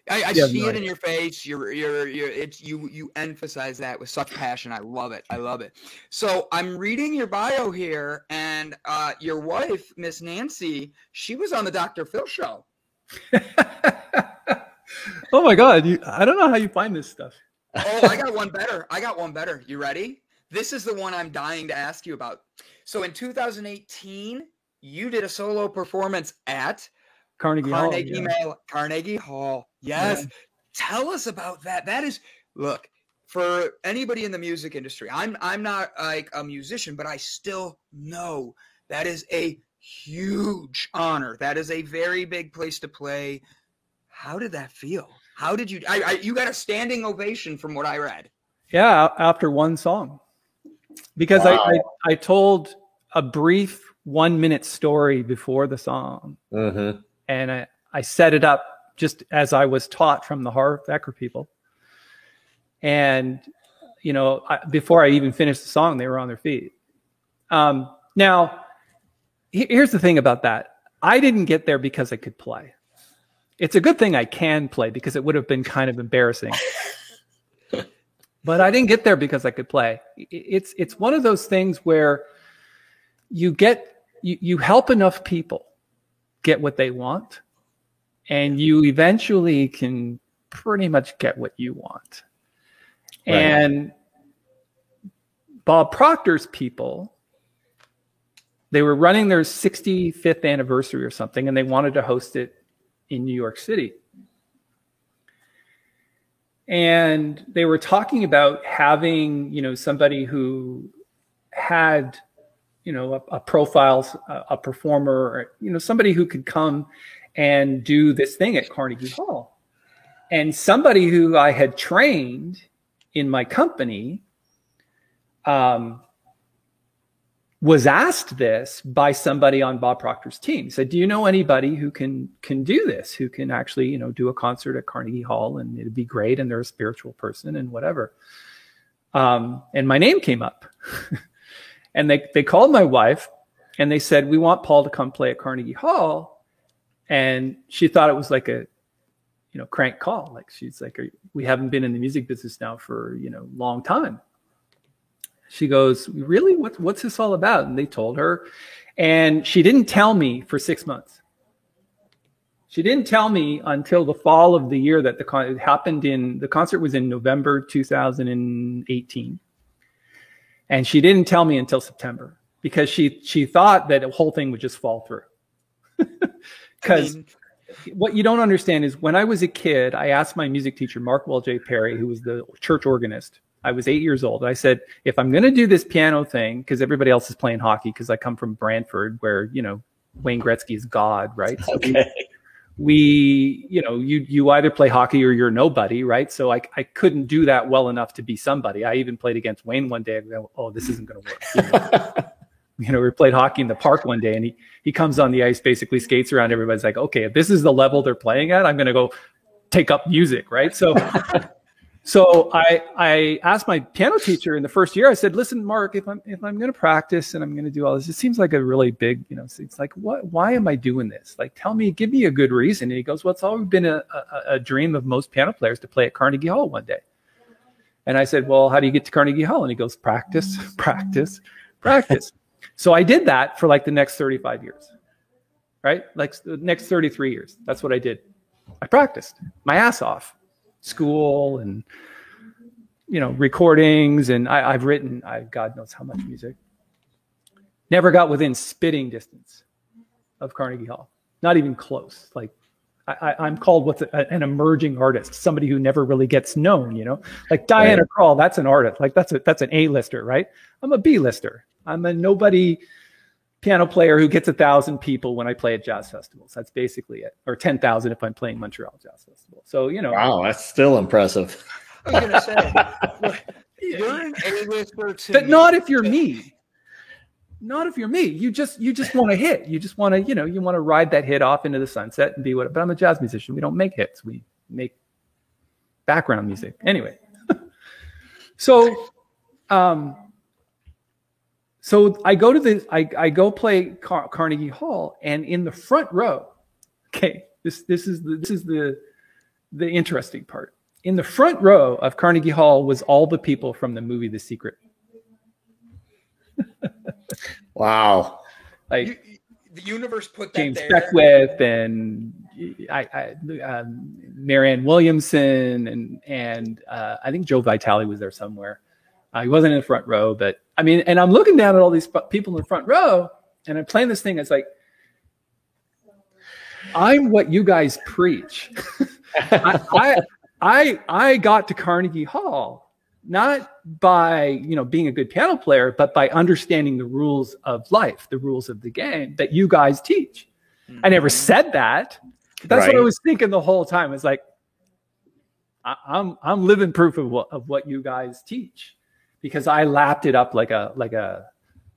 I see it in your face. You emphasize that with such passion. I love it. So I'm reading your bio here, and your wife, Miss Nancy, she was on the Dr. Phil show. Oh my God. I don't know how you find this stuff. Oh, I got one better. You ready? This is the one I'm dying to ask you about. So in 2018, you did a solo performance at Carnegie Hall. Yes. Yeah. Tell us about that. That is, look, for anybody in the music industry, I'm not like a musician, but I still know that is a huge honor. That is a very big place to play. How did that feel? How did you, you got a standing ovation from what I read. Yeah. After one song, because I told a brief 1-minute story before the song. Mm-hmm. And I set it up just as I was taught from the Harv Eker people. And, before I even finished the song, they were on their feet. Now, here's the thing about that. I didn't get there because I could play. It's a good thing I can play, because it would have been kind of embarrassing. But I didn't get there because I could play. It's one of those things where you help enough people get what they want, and you eventually can pretty much get what you want. Right. And Bob Proctor's people, they were running their 65th anniversary or something, and they wanted to host it in New York City. And they were talking about having, somebody who had, a profile, a performer, somebody who could come and do this thing at Carnegie Hall. And somebody who I had trained in my company was asked this by somebody on Bob Proctor's team. He said, do you know anybody who can do this, who can actually, do a concert at Carnegie Hall, and it'd be great, and they're a spiritual person and whatever. And my name came up. And they called my wife, and they said, we want Paul to come play at Carnegie Hall. And she thought it was like a, crank call. Like, she's like, we haven't been in the music business now for, long time. She goes, really? What's this all about? And they told her, and she didn't tell me for 6 months. She didn't tell me until the fall of the year that it happened. The concert was in November 2018. And she didn't tell me until September, because she thought that the whole thing would just fall through. Because what you don't understand is, when I was a kid, I asked my music teacher, Mark J. Perry, who was the church organist. I was 8 years old. I said, if I'm going to do this piano thing, because everybody else is playing hockey, because I come from Brantford, where, Wayne Gretzky is God, right? So Okay. we you know, you either play hockey or you're nobody, right? So I couldn't do that well enough to be somebody. I even played against Wayne one day and go, oh, this isn't going to work. You know, we played hockey in the park one day, and he comes on the ice, basically skates around. Everybody's like, okay, if this is the level they're playing at, I'm going to go take up music, right? So so I asked my piano teacher in the first year, I said, listen, Mark, if I'm going to practice and I'm going to do all this, it seems like a really big, you know, it's like, why am I doing this? Like, give me a good reason. And he goes, well, it's always been a dream of most piano players to play at Carnegie Hall one day. And I said, well, how do you get to Carnegie Hall? And he goes, practice, practice, practice. So I did that for like the next 35 years, right? Like the next 33 years. That's what I did. I practiced my ass off. School and, you know, recordings, and I've written God knows how much music. Never got within spitting distance of Carnegie Hall, not even close. Like I'm called an emerging artist, somebody who never really gets known, you know, like Diana Krall. That's an artist, like that's an A-lister, right? I'm a B-lister. I'm a nobody piano player who gets 1,000 people when I play at jazz festivals. That's basically it. Or 10,000 if I'm playing Montreal Jazz Festival. So, you know. Wow, that's still impressive. I was gonna say, you're an A-lister to but me. not if you're me. Not if you're me. You just want to hit. You just want to, you know, you want to ride that hit off into the sunset and be what. But I'm a jazz musician. We don't make hits. We make background music. Anyway. So I go to I go play Carnegie Hall, and in the front row, okay, this is the interesting part. In the front row of Carnegie Hall was all the people from the movie The Secret. Wow. The universe put that James there. Beckwith and Marianne Williamson and I think Joe Vitale was there somewhere. He wasn't in the front row, but I mean, and I'm looking down at all these people in the front row, and I'm playing this thing. It's like, I'm what you guys preach. I got to Carnegie Hall not by, you know, being a good piano player, but by understanding the rules of life, the rules of the game that you guys teach. I never said that. But that's what I was thinking the whole time. It's like, I'm living proof of what you guys teach, because I lapped it up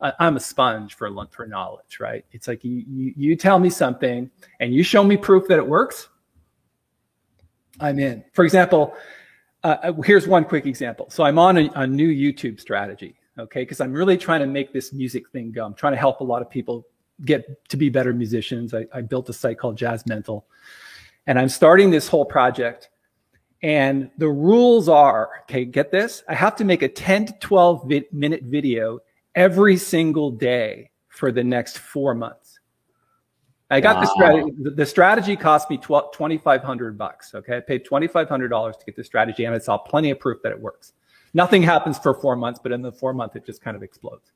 I'm a sponge for knowledge, right? It's like you tell me something and you show me proof that it works, I'm in. For example, here's one quick example. So I'm on a new YouTube strategy, okay? Because I'm really trying to make this music thing go. I'm trying to help a lot of people get to be better musicians. I built a site called Jazz Mental, and I'm starting this whole project. And the rules are, okay, get this, I have to make a 10 to 12 minute video every single day for the next 4 months. I got the strategy. The strategy cost me $2,500. Okay, I paid $2,500 to get the strategy, and I saw plenty of proof that it works. Nothing happens for 4 months, but in the 4 month, it just kind of explodes.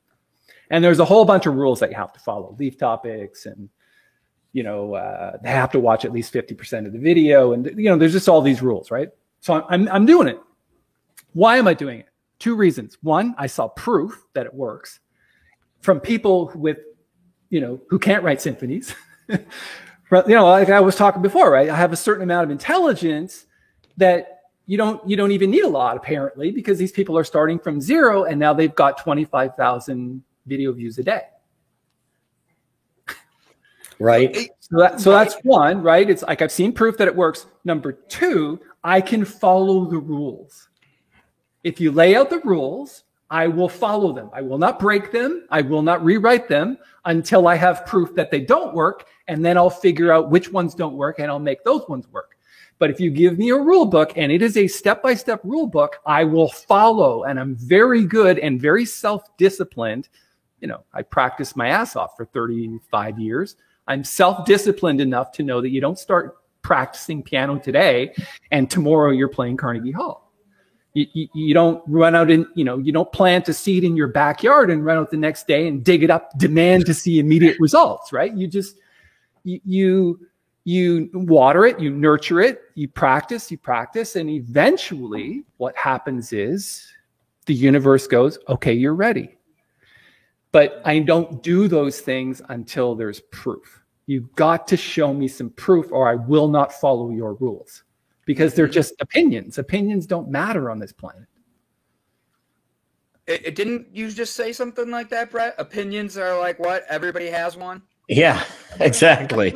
And there's a whole bunch of rules that you have to follow, leave topics, and you know, they have to watch at least 50% of the video, and you know, there's just all these rules, right? So I'm doing it. Why am I doing it? 2 reasons. One, I saw proof that it works from people with, you know, who can't write symphonies. You know, like I was talking before, right? I have a certain amount of intelligence that you don't even need a lot, apparently, because these people are starting from 0 and now they've got 25,000 video views a day. Right. So that's one, right? It's like I've seen proof that it works. Number 2, I can follow the rules. If you lay out the rules, I will follow them. I will not break them. I will not rewrite them until I have proof that they don't work. And then I'll figure out which ones don't work and I'll make those ones work. But if you give me a rule book and it is a step-by-step rule book, I will follow. And I'm very good and very self-disciplined. You know, I practiced my ass off for 35 years. I'm self-disciplined enough to know that you don't start practicing piano today and tomorrow you're playing Carnegie Hall. You don't run out and, you know, you don't plant a seed in your backyard and run out the next day and dig it up, demand to see immediate results, right? You just, you water it, you nurture it, you practice, and eventually what happens is the universe goes, okay, you're ready. But I don't do those things until there's proof. You've got to show me some proof or I will not follow your rules, because they're just opinions. Opinions don't matter on this planet. It didn't you just say something like that, Brett? Opinions are like what? Everybody has one? Yeah, exactly.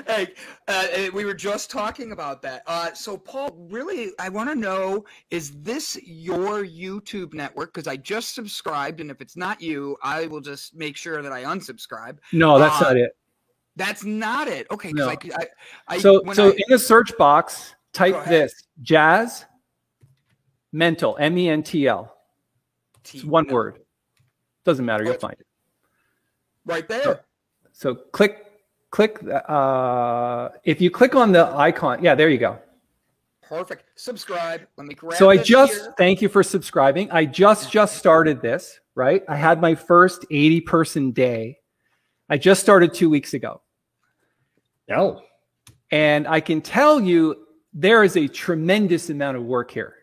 Hey, we were just talking about that. So, Paul, really, I want to know, is this your YouTube network? Because I just subscribed, and if it's not you, I will just make sure that I unsubscribe. No, that's not it. That's not it. Okay. No. So in the search box, type this: Jazz Mentl, MENTL. It's one word. Doesn't matter. You'll find it right there. So click. If you click on the icon, yeah, there you go. Perfect. Subscribe. Let me grab. So thank you for subscribing. I just started this, right? I had my first 80-person day. I just started 2 weeks ago. Oh. And I can tell you there is a tremendous amount of work here.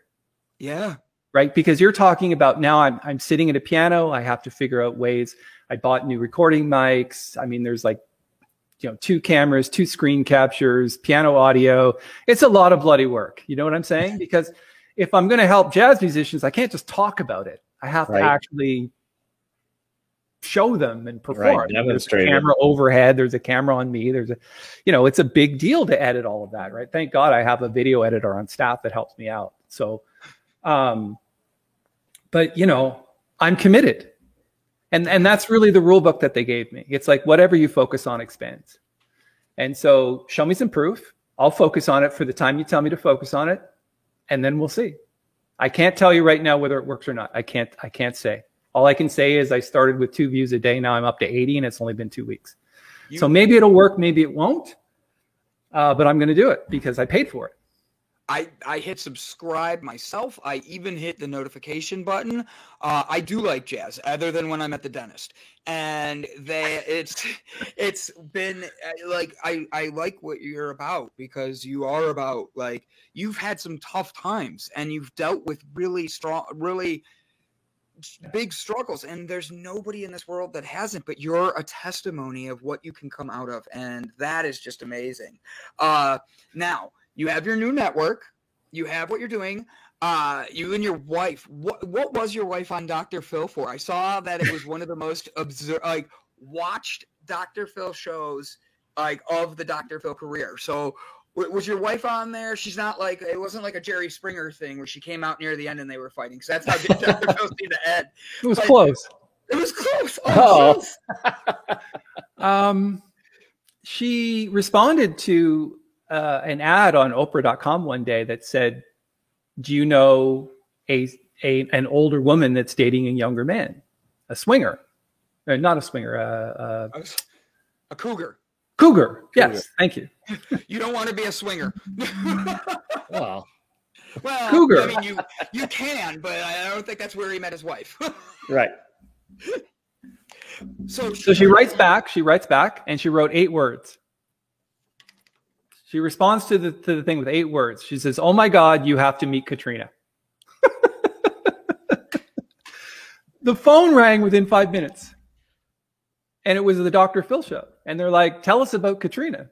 Yeah. Right? Because you're talking about now I'm sitting at a piano. I have to figure out ways. I bought new recording mics. I mean, there's like, 2 cameras, 2 screen captures, piano audio. It's a lot of bloody work. You know what I'm saying? Because if I'm going to help jazz musicians, I can't just talk about it. I have to actually show them and perform. Right, demonstrate. There's a camera overhead. There's a camera on me. There's it's a big deal to edit all of that, right? Thank God I have a video editor on staff that helps me out. So, but I'm committed. And that's really the rule book that they gave me. It's like whatever you focus on expands. And so show me some proof. I'll focus on it for the time you tell me to focus on it. And then we'll see. I can't tell you right now whether it works or not. I can't say. All I can say is I started with 2 views a day. Now I'm up to 80 and it's only been 2 weeks. So maybe it'll work. Maybe it won't. But I'm going to do it because I paid for it. I hit subscribe myself. I even hit the notification button. I do like jazz, other than when I'm at the dentist. And it's been like I like what you're about, because you are about, like, you've had some tough times and you've dealt with really big struggles, and there's nobody in this world that hasn't, but you're a testimony of what you can come out of, and that is just amazing. Now you have your new network. You have what you're doing. You and your wife. What was your wife on Dr. Phil for? I saw that it was one of the most watched Dr. Phil shows of the Dr. Phil career. So was your wife on there? She's not it wasn't like a Jerry Springer thing where she came out near the end and they were fighting. So that's how Dr. Phil seen the end. It was close. It was close. Oh. Close. She responded to an ad on Oprah.com one day that said, "Do you know an older woman that's dating a younger man, a swinger, not a swinger, a cougar." Cougar. Yes, thank you. You don't want to be a swinger. Well, cougar. I mean, you can, but I don't think that's where he met his wife. Right. So she writes back. And she wrote 8 words. She responds to the thing with 8 words. She says, "Oh my God, you have to meet Katrina." The phone rang within 5 minutes. And it was the Dr. Phil show. And they're like, "Tell us about Katrina."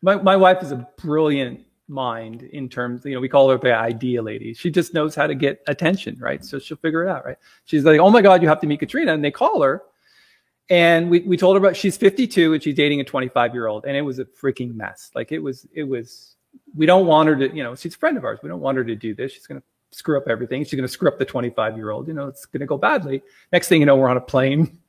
My wife is a brilliant mind in terms, we call her the idea lady. She just knows how to get attention, right? So she'll figure it out, right? She's like, "Oh my God, you have to meet Katrina." And they call her. And we told her about, she's 52 and she's dating a 25-year-old. And it was a freaking mess. It was, we don't want her to, she's a friend of ours. We don't want her to do this. She's going to screw up everything. She's going to screw up the 25-year-old. It's going to go badly. Next thing you know, we're on a plane.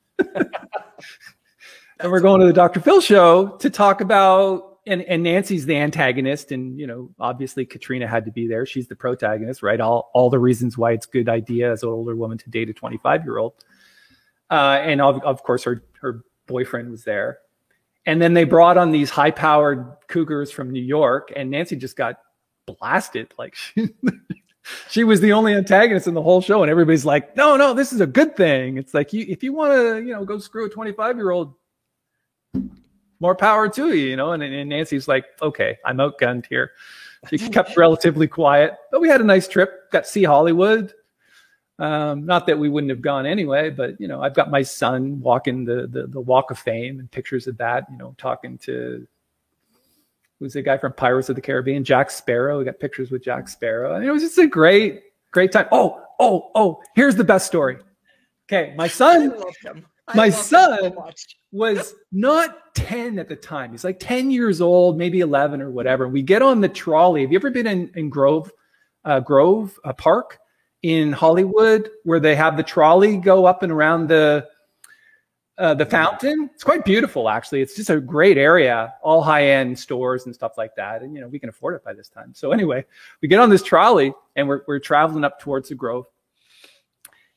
And we're going to the Dr. Phil show to talk about, and Nancy's the antagonist. And, obviously Katrina had to be there. She's the protagonist, right? All the reasons why it's a good idea as an older woman to date a 25-year-old. And of course, her boyfriend was there. And then they brought on these high-powered cougars from New York, and Nancy just got blasted. She was the only antagonist in the whole show, and everybody's like, no, this is a good thing. It's like, if you want to, go screw a 25-year-old, more power to you, And Nancy's like, "Okay, I'm outgunned here." She kept relatively quiet, but we had a nice trip. Got to see Hollywood. Not that we wouldn't have gone anyway, but I've got my son walking the Walk of Fame and pictures of that. Talking to who's the guy from Pirates of the Caribbean, Jack Sparrow. We got pictures with Jack Sparrow. I mean, it was just a great time. Oh! Here's the best story. Okay, my son was not 10 at the time. He's like 10 years old, maybe 11 or whatever. We get on the trolley. Have you ever been in Grove Park in Hollywood, where they have the trolley go up and around the fountain? It's quite beautiful, actually. It's just a great area, all high-end stores and stuff like that. And, we can afford it by this time. So anyway, we get on this trolley and we're traveling up towards the Grove.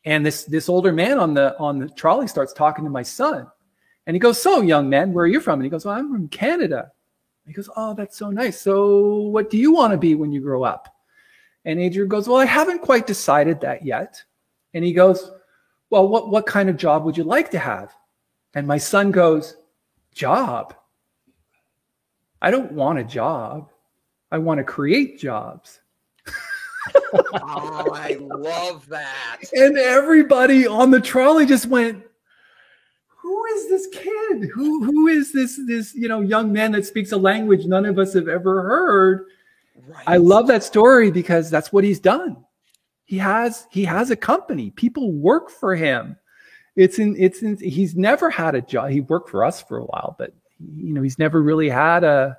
And this older man on the trolley starts talking to my son. And he goes, "So, young man, where are you from?" And he goes, "Well, I'm from Canada." And he goes, "Oh, that's so nice. So what do you want to be when you grow up?" And Adrian goes, "Well, I haven't quite decided that yet." And he goes, "Well, what kind of job would you like to have?" And my son goes, "Job? I don't want a job. I want to create jobs." Oh, I love that. And everybody on the trolley just went, "Who is this kid? Who is this young man that speaks a language none of us have ever heard?" Right. I love that story because that's what he's done. He has a company. People work for him. He's never had a job. He worked for us for a while, but he's never really had a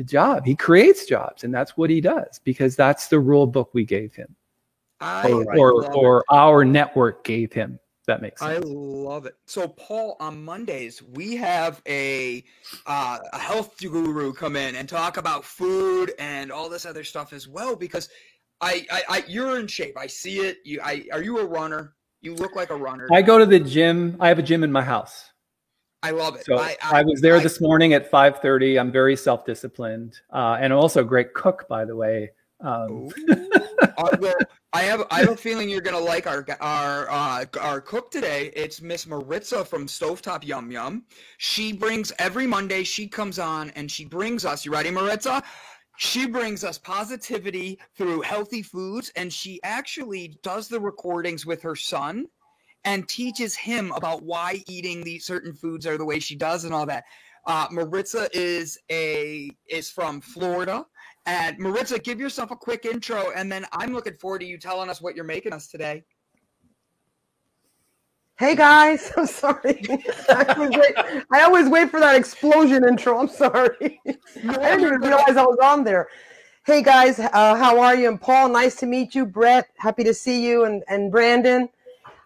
job. He creates jobs, and that's what he does because that's the rule book we gave him, or our network gave him. That makes sense. I love it. So, Paul, on Mondays we have a health guru come in and talk about food and all this other stuff as well. Because you're in shape. I see it. Are you a runner? You look like a runner. I go to the gym. I have a gym in my house. I love it. So I was there this morning at 5:30. I'm very self-disciplined, and I'm also a great cook, by the way. Well, I have a feeling you're gonna like our cook today. It's Miss Maritza from Stovetop Yum Yum. She brings every Monday. She comes on and she brings us. You ready, Maritza? She brings us positivity through healthy foods, and she actually does the recordings with her son and teaches him about why eating these certain foods are the way she does and all that. Maritza is from Florida. And Maritza, give yourself a quick intro, and then I'm looking forward to you telling us what you're making us today. Hey guys, I'm sorry. I always wait for that explosion intro. I'm sorry. I didn't even realize I was on there. Hey guys, how are you? And Paul, nice to meet you. Brett, happy to see you. And Brandon.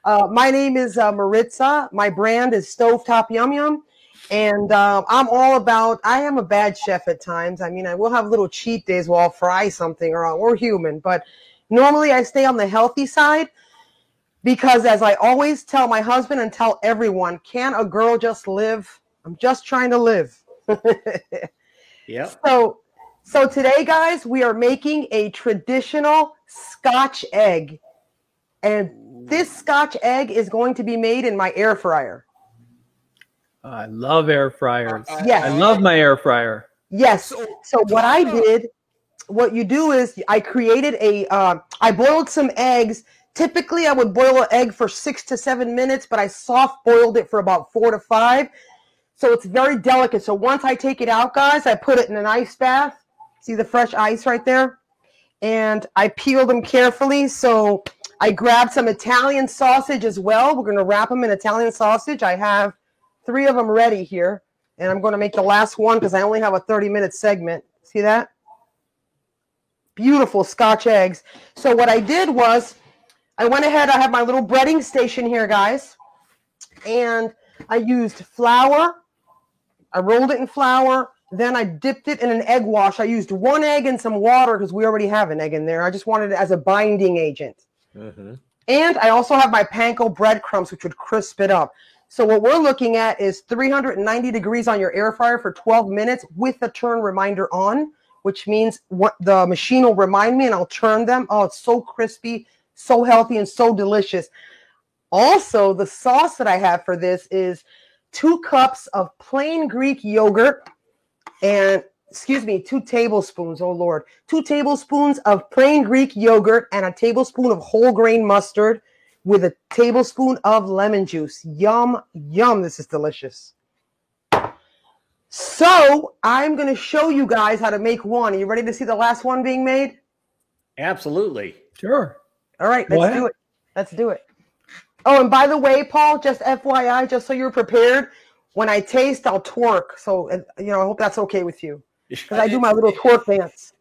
My name is Maritza. My brand is Stovetop Yum Yum. And I'm all about, I am a bad chef at times. I mean, I will have little cheat days where I'll fry something, or we're human. But normally I stay on the healthy side because, as I always tell my husband and tell everyone, can a girl just live? I'm just trying to live. Yeah. So today, guys, we are making a traditional Scotch egg. And this Scotch egg is going to be made in my air fryer. I love air fryers. Yes. I love my air fryer. Yes. So what I did, what you do is I created I boiled some eggs. Typically, I would boil an egg for 6 to 7 minutes, but I soft boiled it for about 4 to 5. So it's very delicate. So once I take it out, guys, I put it in an ice bath. See the fresh ice right there? And I peel them carefully. So I grabbed some Italian sausage as well. We're going to wrap them in Italian sausage. I have 3 of them ready here, and I'm going to make the last one because I only have a 30-minute segment. See that? Beautiful Scotch eggs. So what I did was I went ahead. I have my little breading station here, guys, and I used flour. I rolled it in flour. Then I dipped it in an egg wash. I used 1 egg and some water because we already have an egg in there. I just wanted it as a binding agent. Mm-hmm. And I also have my panko breadcrumbs, which would crisp it up. So what we're looking at is 390 degrees on your air fryer for 12 minutes with a turn reminder on, which means what the machine will remind me and I'll turn them. Oh, it's so crispy, so healthy, and so delicious. Also, the sauce that I have for this is 2 cups of plain Greek yogurt and excuse me, 2 tablespoons, oh Lord, 2 tablespoons of plain Greek yogurt and a tablespoon of whole grain mustard with a tablespoon of lemon juice. Yum, yum, this is delicious. So I'm going to show you guys how to make one. Are you ready to see the last one being made? Absolutely. Sure. All right, let's do it. Let's do it. Oh, and by the way, Paul, just FYI, just so you're prepared, when I taste, I'll twerk. So, I hope that's okay with you. Because I do my little twerk dance.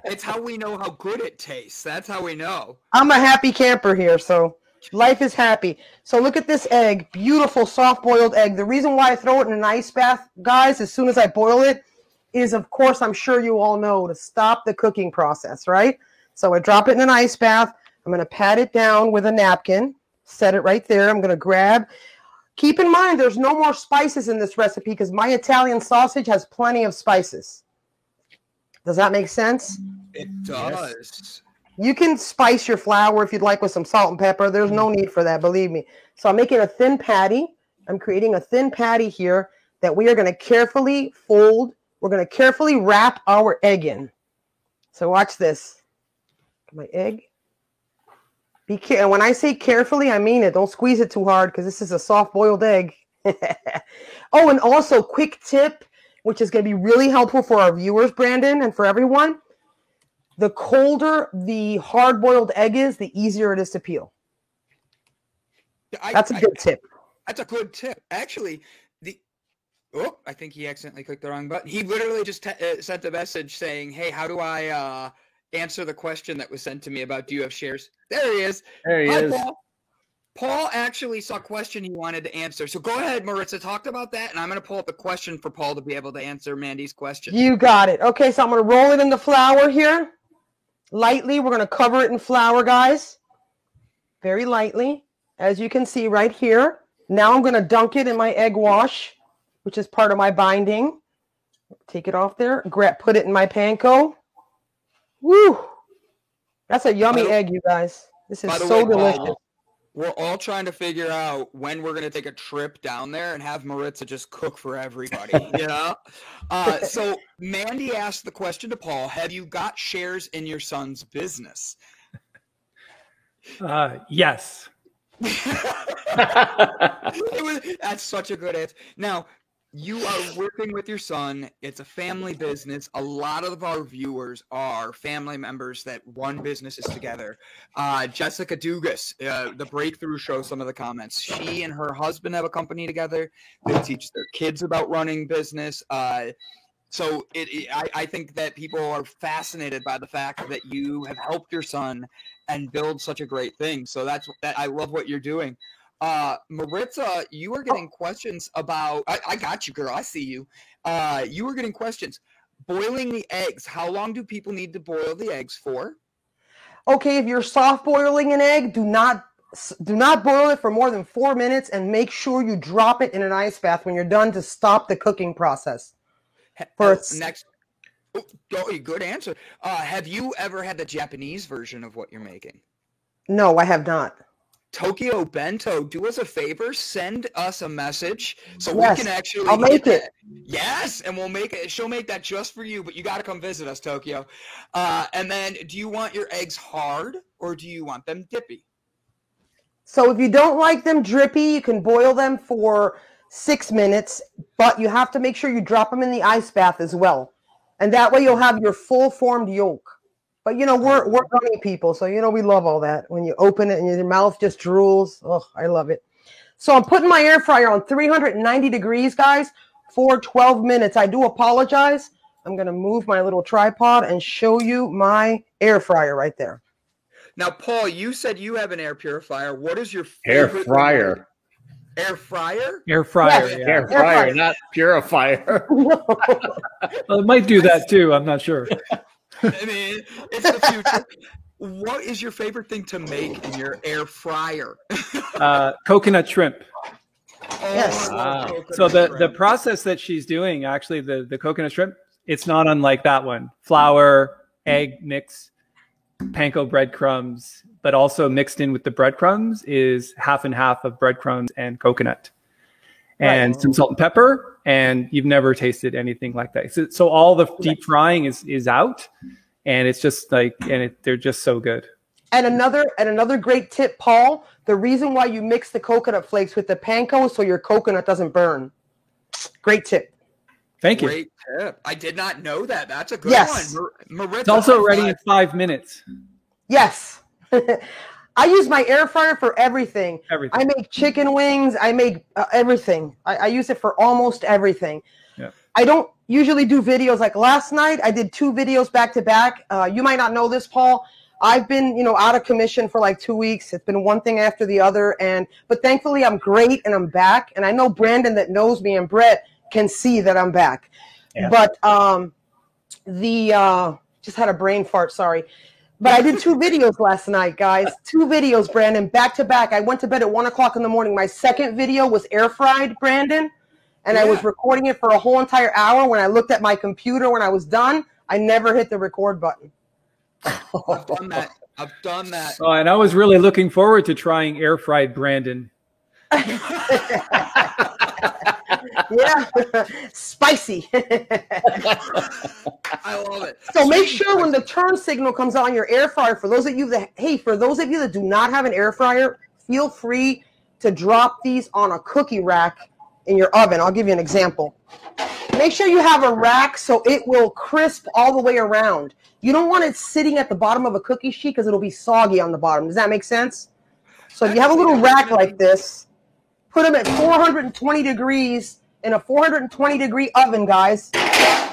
It's how we know how good it tastes. That's how we know. I'm a happy camper here, so life is happy. So look at this egg. Beautiful soft-boiled egg. The reason why I throw it in an ice bath, guys, as soon as I boil it, is, of course, I'm sure you all know, to stop the cooking process, right? So I drop it in an ice bath. I'm going to pat it down with a napkin. Set it right there. I'm going to grab. Keep in mind, there's no more spices in this recipe because my Italian sausage has plenty of spices. Does that make sense? It does. You can spice your flour if you'd like with some salt and pepper. There's no need for that, believe me. So I'm making a thin patty. I'm creating a thin patty here that we are going to carefully fold. We're going to carefully wrap our egg in. So watch this. My egg. Be careful. When I say carefully, I mean it. Don't squeeze it too hard because this is a soft-boiled egg. Oh, and also, quick tip, which is going to be really helpful for our viewers, Brandon, and for everyone. The colder the hard-boiled egg is, the easier it is to peel. That's a good tip. That's a good tip. Actually, I think he accidentally clicked the wrong button. He literally just sent a message saying, hey, how do I answer the question that was sent to me about do you have shares? There he is. There he is. Paul actually saw a question he wanted to answer. So go ahead, Maritza, talk about that, and I'm going to pull up the question for Paul to be able to answer Mandy's question. You got it. Okay, so I'm going to roll it in the flour here. Lightly, we're going to cover it in flour, guys. Very lightly, as you can see right here. Now I'm going to dunk it in my egg wash, which is part of my binding. Take it off there. Put it in my panko. Woo! That's a yummy egg, you guys. This is so delicious. We're all trying to figure out when we're going to take a trip down there and have Maritza just cook for everybody, you know? So Mandy asked the question to Paul, have you got shares in your son's business? Yes. That's such a good answer. Now, you are working with your son. It's a family business. A lot of our viewers are family members that run businesses together. Jessica Dugas, the Breakthrough Show, some of the comments. She and her husband have a company together. They teach their kids about running business. So I think that people are fascinated by the fact that you have helped your son and build such a great thing. So I love what you're doing. Maritza, you were getting questions about, I got you, girl. I see you. You were getting questions. Boiling the eggs. How long do people need to boil the eggs for? Okay, if you're soft boiling an egg, do not boil it for more than 4 minutes and make sure you drop it in an ice bath when you're done to stop the cooking process. Next. Good answer. Have you ever had the Japanese version of what you're making? No, I have not. Tokyo Bento, do us a favor, send us a message so we can actually I'll make it. Yes, and we'll make it. She'll make that just for you, but you got to come visit us, Tokyo. And then, do you want your eggs hard or do you want them dippy? So if you don't like them drippy, you can boil them for 6 minutes, but you have to make sure you drop them in the ice bath as well. And that way you'll have your full formed yolk. But, we're runny people, so, we love all that. When you open it and your mouth just drools. Oh, I love it. So I'm putting my air fryer on 390 degrees, guys, for 12 minutes. I do apologize. I'm going to move my little tripod and show you my air fryer right there. Now, Paul, you said you have an air purifier. What is your favorite? Air fryer. Air fryer? Air fryer, yes. yeah. Air fryer, not purifier. Well, it might do that too. I'm not sure. I mean, it's the future. What is your favorite thing to make in your air fryer? Coconut shrimp. Yes. So the process that she's doing, actually, the coconut shrimp, it's not unlike that one. Flour, egg mix, panko breadcrumbs, but also mixed in with the breadcrumbs is half and half of breadcrumbs and coconut. and some salt and pepper, and you've never tasted anything like that. So all the deep frying is out, and it's just like, they're just so good. And another great tip, Paul, the reason why you mix the coconut flakes with the panko is so your coconut doesn't burn. Great tip. Thank you. Great tip. I did not know that. That's a good one. Maritza, It's also ready in 5 minutes. Yes. I use my air fryer for everything. Everything. I make chicken wings. I make everything. I use it for almost everything. Yeah. I don't usually do videos. Like last night, I did 2 videos back to back. You might not know this, Paul. I've been, out of commission for like 2 weeks. It's been one thing after the other. But thankfully, I'm great and I'm back. And I know Brandon that knows me and Brett can see that I'm back. Yeah. But just had a brain fart, sorry. But I did 2 videos last night, guys. 2 videos, Brandon, back to back. I went to bed at 1 o'clock in the morning. My second video was air fried, Brandon. And I was recording it for a whole entire hour. When I looked at my computer when I was done, I never hit the record button. I've done that. Oh, and I was really looking forward to trying air fried Brandon. Yeah, spicy. I love it. So make sure when the turn signal comes on your air fryer, for those of you that do not have an air fryer, feel free to drop these on a cookie rack in your oven. I'll give you an example. Make sure you have a rack so it will crisp all the way around. You don't want it sitting at the bottom of a cookie sheet because it'll be soggy on the bottom. Does that make sense? So if you have a little rack like this, put them at 420 degrees in a 420-degree oven, guys,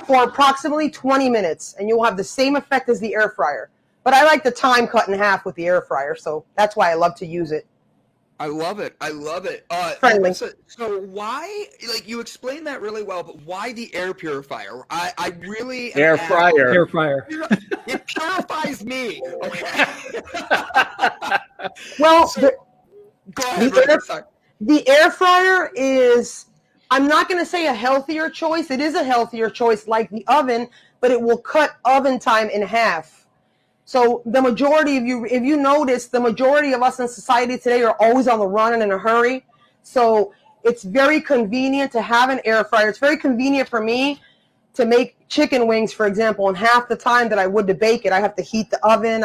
for approximately 20 minutes, and you'll have the same effect as the air fryer. But I like the time cut in half with the air fryer, so that's why I love to use it. I love it. I love it. Friendly. So why, you explained that really well, but why the air purifier? I really air fryer. Air fryer. It purifies me. Okay. Well, go ahead. The air fryer is, I'm not going to say a healthier choice. It is a healthier choice like the oven, but it will cut oven time in half. So the majority of you, if you notice, the majority of us in society today are always on the run and in a hurry. So it's very convenient to have an air fryer. It's very convenient for me to make chicken wings, for example, in half the time that I would to bake it. I have to heat the oven.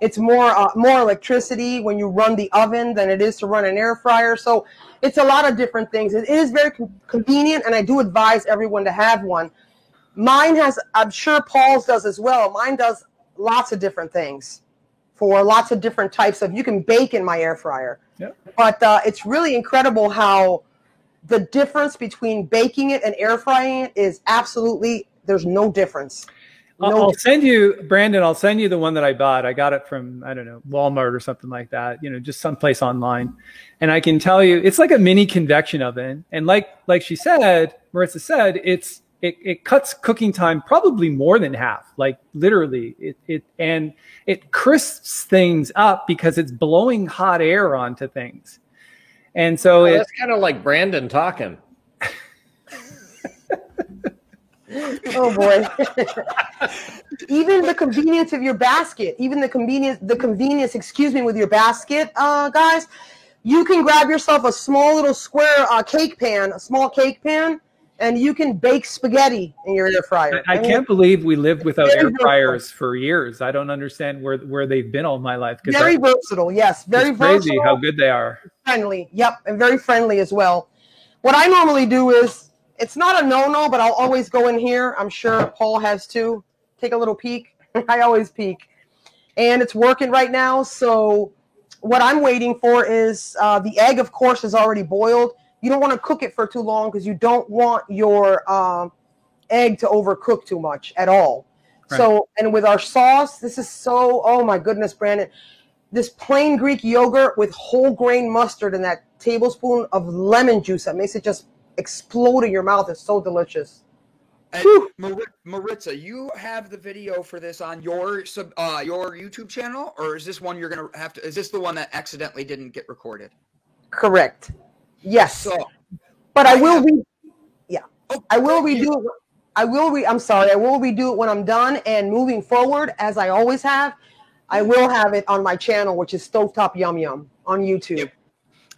It's more electricity when you run the oven than it is to run an air fryer. So it's a lot of different things. It is very convenient, and I do advise everyone to have one. Mine has, I'm sure Paul's does as well. Mine does lots of different things for lots of different types of, you can bake in my air fryer. Yep. But it's really incredible how the difference between baking it and air frying it is absolutely, there's no difference. I'll send you, Brandon, I'll send you the one that I bought. I got it from, I don't know, Walmart or something like that, just someplace online. And I can tell you, it's like a mini convection oven. And like she said, Maritza said, it cuts cooking time probably more than half, like literally. And it crisps things up because it's blowing hot air onto things. And so that's kind of like Brandon talking. Oh boy. Even the convenience of your basket, with your basket, guys, you can grab yourself a small little square a small cake pan, and you can bake spaghetti in your air fryer. I can't believe we lived without air fryers for years. I don't understand where they've been all my life. Very versatile, yes. Very versatile. Crazy how good they are. Friendly, yep, and very friendly as well. What I normally do is, it's not a no-no, but I'll always go in here. I'm sure Paul has too. Take a little peek. I always peek. And it's working right now, so what I'm waiting for is the egg, of course, is already boiled. You don't want to cook it for too long because you don't want your egg to overcook too much at all. Right. So, and with our sauce, this is so, oh my goodness, Brandon. This plain Greek yogurt with whole grain mustard and that tablespoon of lemon juice that makes it just explode in your mouth. It's so delicious. And Maritza, you have the video for this on your YouTube channel, or is this one you're gonna have to? Is this the one that accidentally didn't get recorded? Correct. Yes. So, but I will redo it. I will redo it when I'm done, and moving forward, as I always have, I will have it on my channel, which is Stovetop Yum Yum on YouTube. Yep.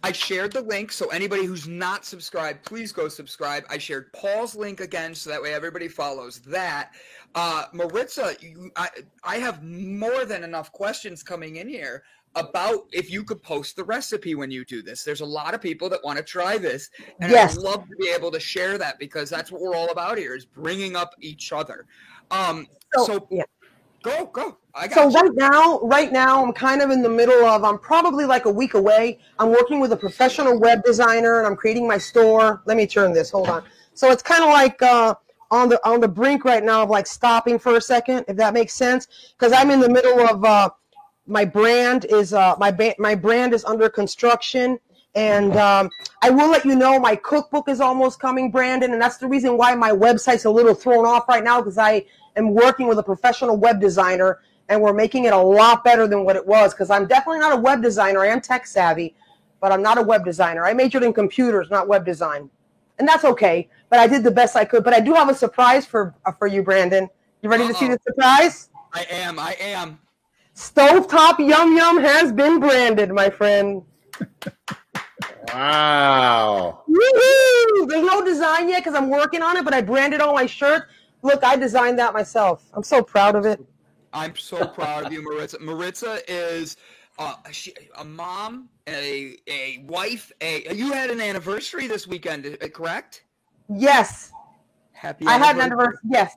I shared the link, so anybody who's not subscribed, please go subscribe. I shared Paul's link again, so that way everybody follows that. Maritza, I have more than enough questions coming in here about if you could post the recipe when you do this. There's a lot of people that want to try this, and Yes. I'd love to be able to share that, because that's what we're all about here, is bringing up each other. So yeah. Go. I got So you. right now, I'm kind of in the middle of, I'm probably like a week away. I'm working with a professional web designer, and I'm creating my store. Let me turn this, hold on. So it's kind of like on the brink right now of like stopping for a second, if that makes sense. Because I'm in the middle of, my brand is my brand is under construction, and I will let you know my cookbook is almost coming, Brandon, and that's the reason why my website's a little thrown off right now, because I am working with a professional web designer, and we're making it a lot better than what it was, because I'm definitely not a web designer. I am tech savvy, but I'm not a web designer. I majored in computers, not web design, and that's okay, but I did the best I could. But I do have a surprise for you, Brandon. You ready to see the surprise? I am. Stovetop Yum Yum has been branded, my friend. Wow. Woo-hoo! There's no design yet because I'm working on it, but I branded all my shirts. Look, I designed that myself. I'm so proud of it. I'm so proud of you, Maritza. Maritza is a mom, a wife. You had an anniversary this weekend, correct? Yes. Happy I had an anniversary. Yes.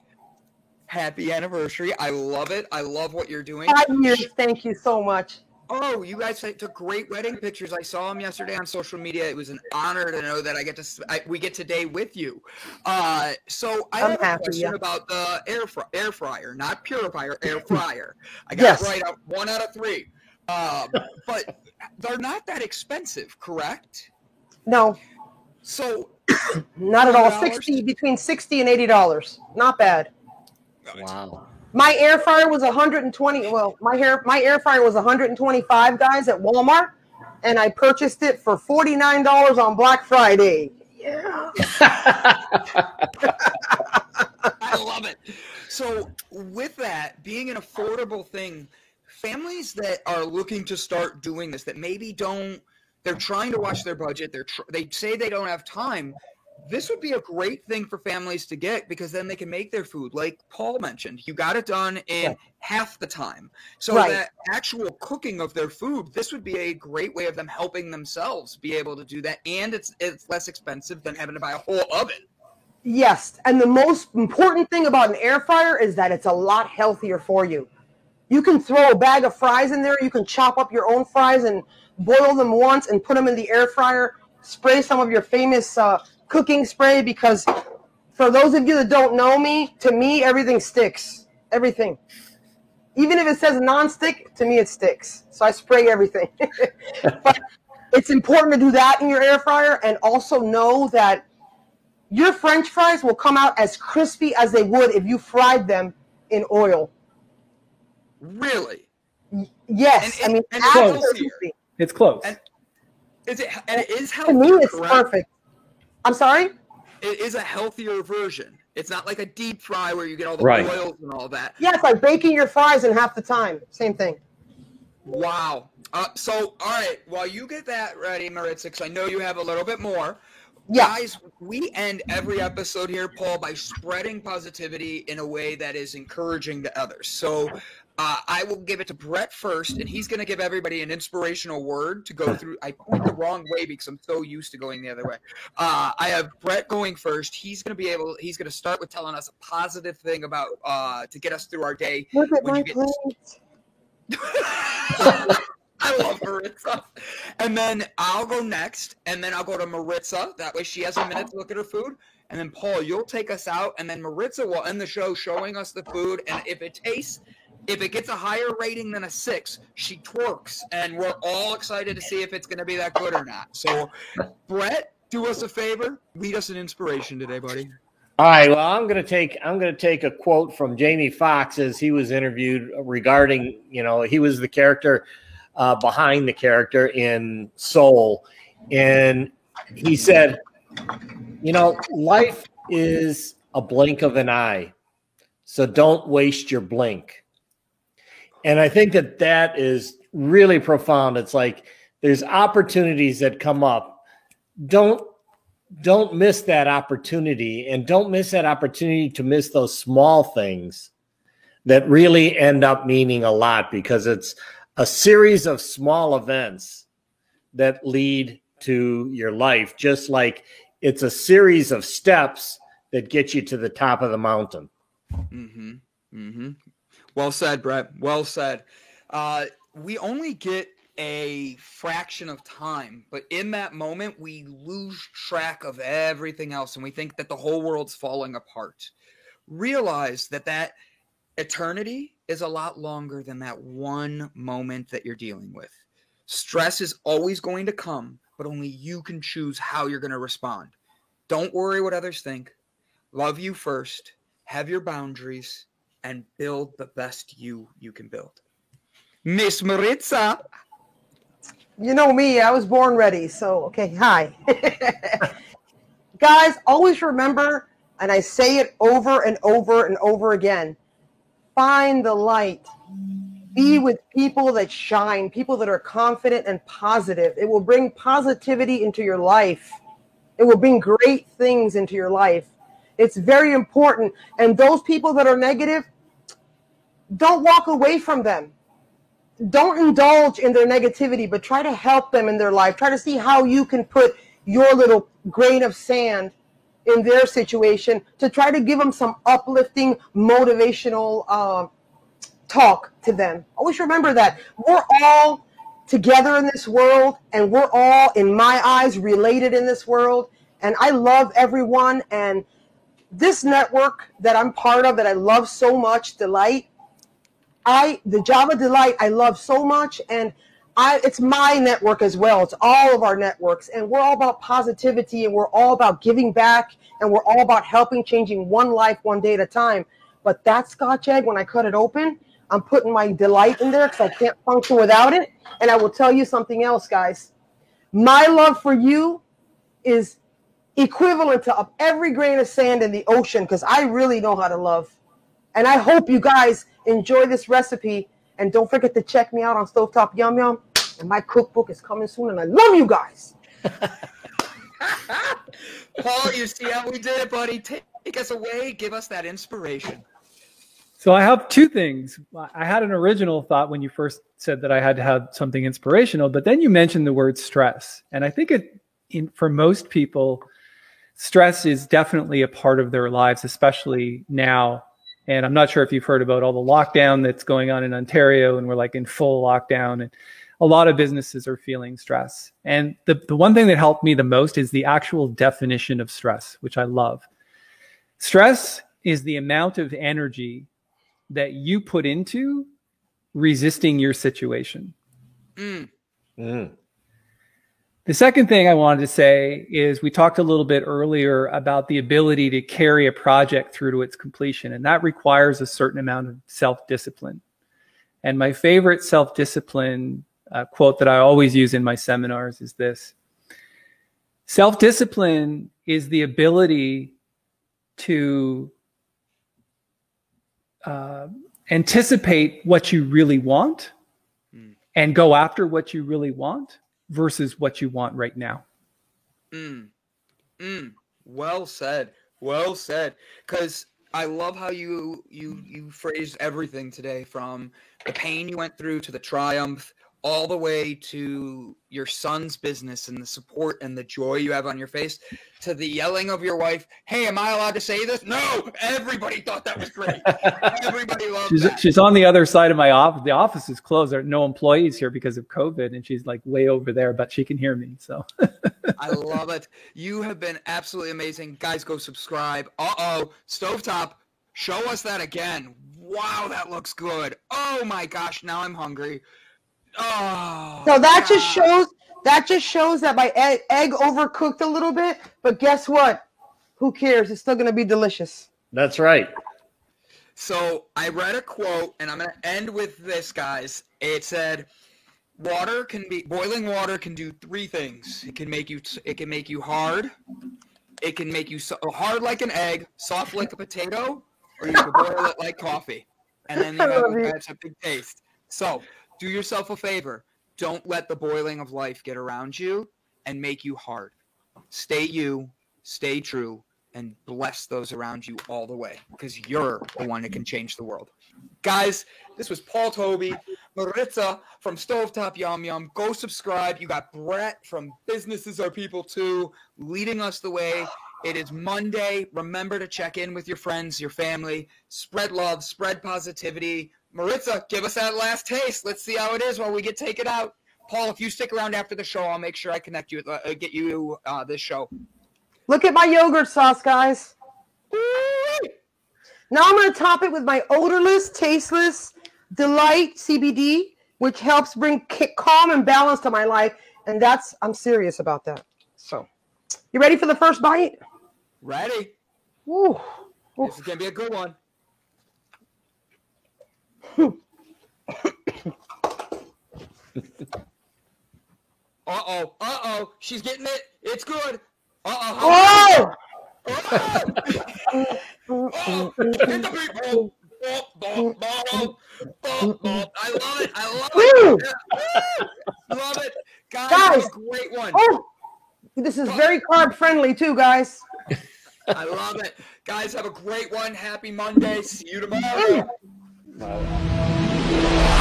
Happy anniversary. I love it. I love what you're doing. 5 years. Thank you so much. Oh, you guys took great wedding pictures. I saw them yesterday on social media. It was an honor to know that we get today with you. So I have a question about the air fryer, not purifier, air fryer. I got it right out 1 out of 3. But they're not that expensive, correct? No. So not at all. Between $60 and $80. Not bad. Wow. My air fryer was 120. Well, my air fryer was 125, guys, at Walmart, and I purchased it for $49 on Black Friday. Yeah. I love it. So with that being an affordable thing, families that are looking to start doing this, that maybe they're trying to watch their budget, they say they don't have time. This would be a great thing for families to get, because then they can make their food. Like Paul mentioned, you got it done in half the time. So that actual cooking of their food, this would be a great way of them helping themselves be able to do that. And it's less expensive than having to buy a whole oven. Yes. And the most important thing about an air fryer is that it's a lot healthier for you. You can throw a bag of fries in there. You can chop up your own fries and boil them once and put them in the air fryer. Spray some of your famous cooking spray, because for those of you that don't know me, to me, everything sticks. Everything. Even if it says non-stick, to me it sticks. So I spray everything. But it's important to do that in your air fryer, and also know that your French fries will come out as crispy as they would if you fried them in oil. Really? Yes. It's close. It's close. And it is healthier. To me, it's correct? perfect. I'm sorry? It is a healthier version. It's not like a deep fry where you get all the oils and all that. Yeah, it's like baking your fries in half the time. Same thing. Wow. So, all right, while you get that ready, Maritza, because I know you have a little bit more. Yeah. Guys, we end every episode here, Paul, by spreading positivity in a way that is encouraging to others. So I will give it to Brett first, and he's going to give everybody an inspirational word to go through. I point the wrong way because I'm so used to going the other way. I have Brett going first. He's going to start with telling us a positive thing about to get us through our day. Look at my plate. I love Maritza. And then I'll go next, and then I'll go to Maritza. That way she has a minute to look at her food. And then, Paul, you'll take us out, and then Maritza will end the show showing us the food. And if it gets a higher rating than a 6, she twerks, and we're all excited to see if it's going to be that good or not. So, Brett, do us a favor. Lead us an inspiration today, buddy. All right. Well, I'm going to take a quote from Jamie Foxx as he was interviewed regarding, he was the character behind the character in Soul. And he said, life is a blink of an eye. So don't waste your blink. And I think that is really profound. It's like there's opportunities that come up. Don't miss that opportunity, and don't miss that opportunity to miss those small things that really end up meaning a lot, because it's a series of small events that lead to your life, just like it's a series of steps that get you to the top of the mountain. Mm-hmm. Mm-hmm. Well said, Brett. Well said. We only get a fraction of time, but in that moment, we lose track of everything else, and we think that the whole world's falling apart. Realize that eternity is a lot longer than that one moment that you're dealing with. Stress is always going to come, but only you can choose how you're going to respond. Don't worry what others think. Love you first. Have your boundaries, and build the best you can build. Miss Maritza. You know me, I was born ready. So, okay, hi. Guys, always remember, and I say it over and over and over again, find the light. Be with people that shine, people that are confident and positive. It will bring positivity into your life. It will bring great things into your life. It's very important. And those people that are negative, don't walk away from them. Don't indulge in their negativity, but try to help them in their life. Try to see how you can put your little grain of sand in their situation to try to give them some uplifting, motivational talk to them. Always remember that we're all together in this world, and we're all, in my eyes, related in this world. And I love everyone. And this network that I'm part of, that I love so much, Delight, the Java Delight, I love so much, and it's my network as well. It's all of our networks, and we're all about positivity, and we're all about giving back, and we're all about helping, changing one life, one day at a time. But that Scotch egg, when I cut it open, I'm putting my Delight in there because I can't function without it. And I will tell you something else, guys. My love for you is equivalent to every grain of sand in the ocean, because I really know how to love. And I hope you guys enjoy this recipe. And don't forget to check me out on Stovetop Yum Yum. And my cookbook is coming soon. And I love you guys. Paul, you see how we did it, buddy? Take us away. Give us that inspiration. So I have two things. I had an original thought when you first said that I had to have something inspirational, but then you mentioned the word stress. And I think for most people, stress is definitely a part of their lives, especially now. And I'm not sure if you've heard about all the lockdown that's going on in Ontario, and we're like in full lockdown, and a lot of businesses are feeling stress. And the one thing that helped me the most is the actual definition of stress, which I love. Stress is the amount of energy that you put into resisting your situation. The second thing I wanted to say is we talked a little bit earlier about the ability to carry a project through to its completion, and that requires a certain amount of self-discipline. And my favorite self-discipline quote that I always use in my seminars is this: self-discipline is the ability to anticipate what you really want and go after what you really want versus what you want right now. Well said. Well said. Because I love how you phrased everything today, from the pain you went through to the triumph, all the way to your son's business and the support and the joy you have on your face, to the yelling of your wife, "Hey, am I allowed to say this?" No, everybody thought that was great. Everybody loved that. She's on the other side of my office. The office is closed. There are no employees here because of COVID, and she's like way over there, but she can hear me. So I love it. You have been absolutely amazing. Guys, go subscribe. Stovetop, show us that again. Wow, that looks good. Oh my gosh, now I'm hungry. Oh, so that just shows that my egg overcooked a little bit, but guess what? Who cares? It's still going to be delicious. That's right. So I read a quote, and I'm going to end with this, guys. It said, boiling water can do three things. It can make you hard. It can make you hard like an egg, soft like a potato, or you can boil it like coffee. And then that's a big taste. So do yourself a favor. Don't let the boiling of life get around you and make you hard. Stay you, stay true, and bless those around you all the way, because you're the one that can change the world. Guys, this was Paul Toby, Maritza from Stovetop Yum Yum. Go subscribe. You got Brett from Businesses Are People Too leading us the way. It is Monday. Remember to check in with your friends, your family. Spread love, spread positivity. Maritza, give us that last taste. Let's see how it is while we get taken out. Paul, if you stick around after the show, I'll make sure I connect you, get you this show. Look at my yogurt sauce, guys. Now I'm going to top it with my odorless, tasteless Delight CBD, which helps bring calm and balance to my life. And I'm serious about that. So, you ready for the first bite? Ready. Ooh. This is going to be a good one. Uh-oh. She's getting it. It's good. Oh! Hit the people. I love it. Love it. Guys, a great one. Oh, this is very carb friendly too, guys. I love it. Guys, have a great one. Happy Monday. See you tomorrow. Wow.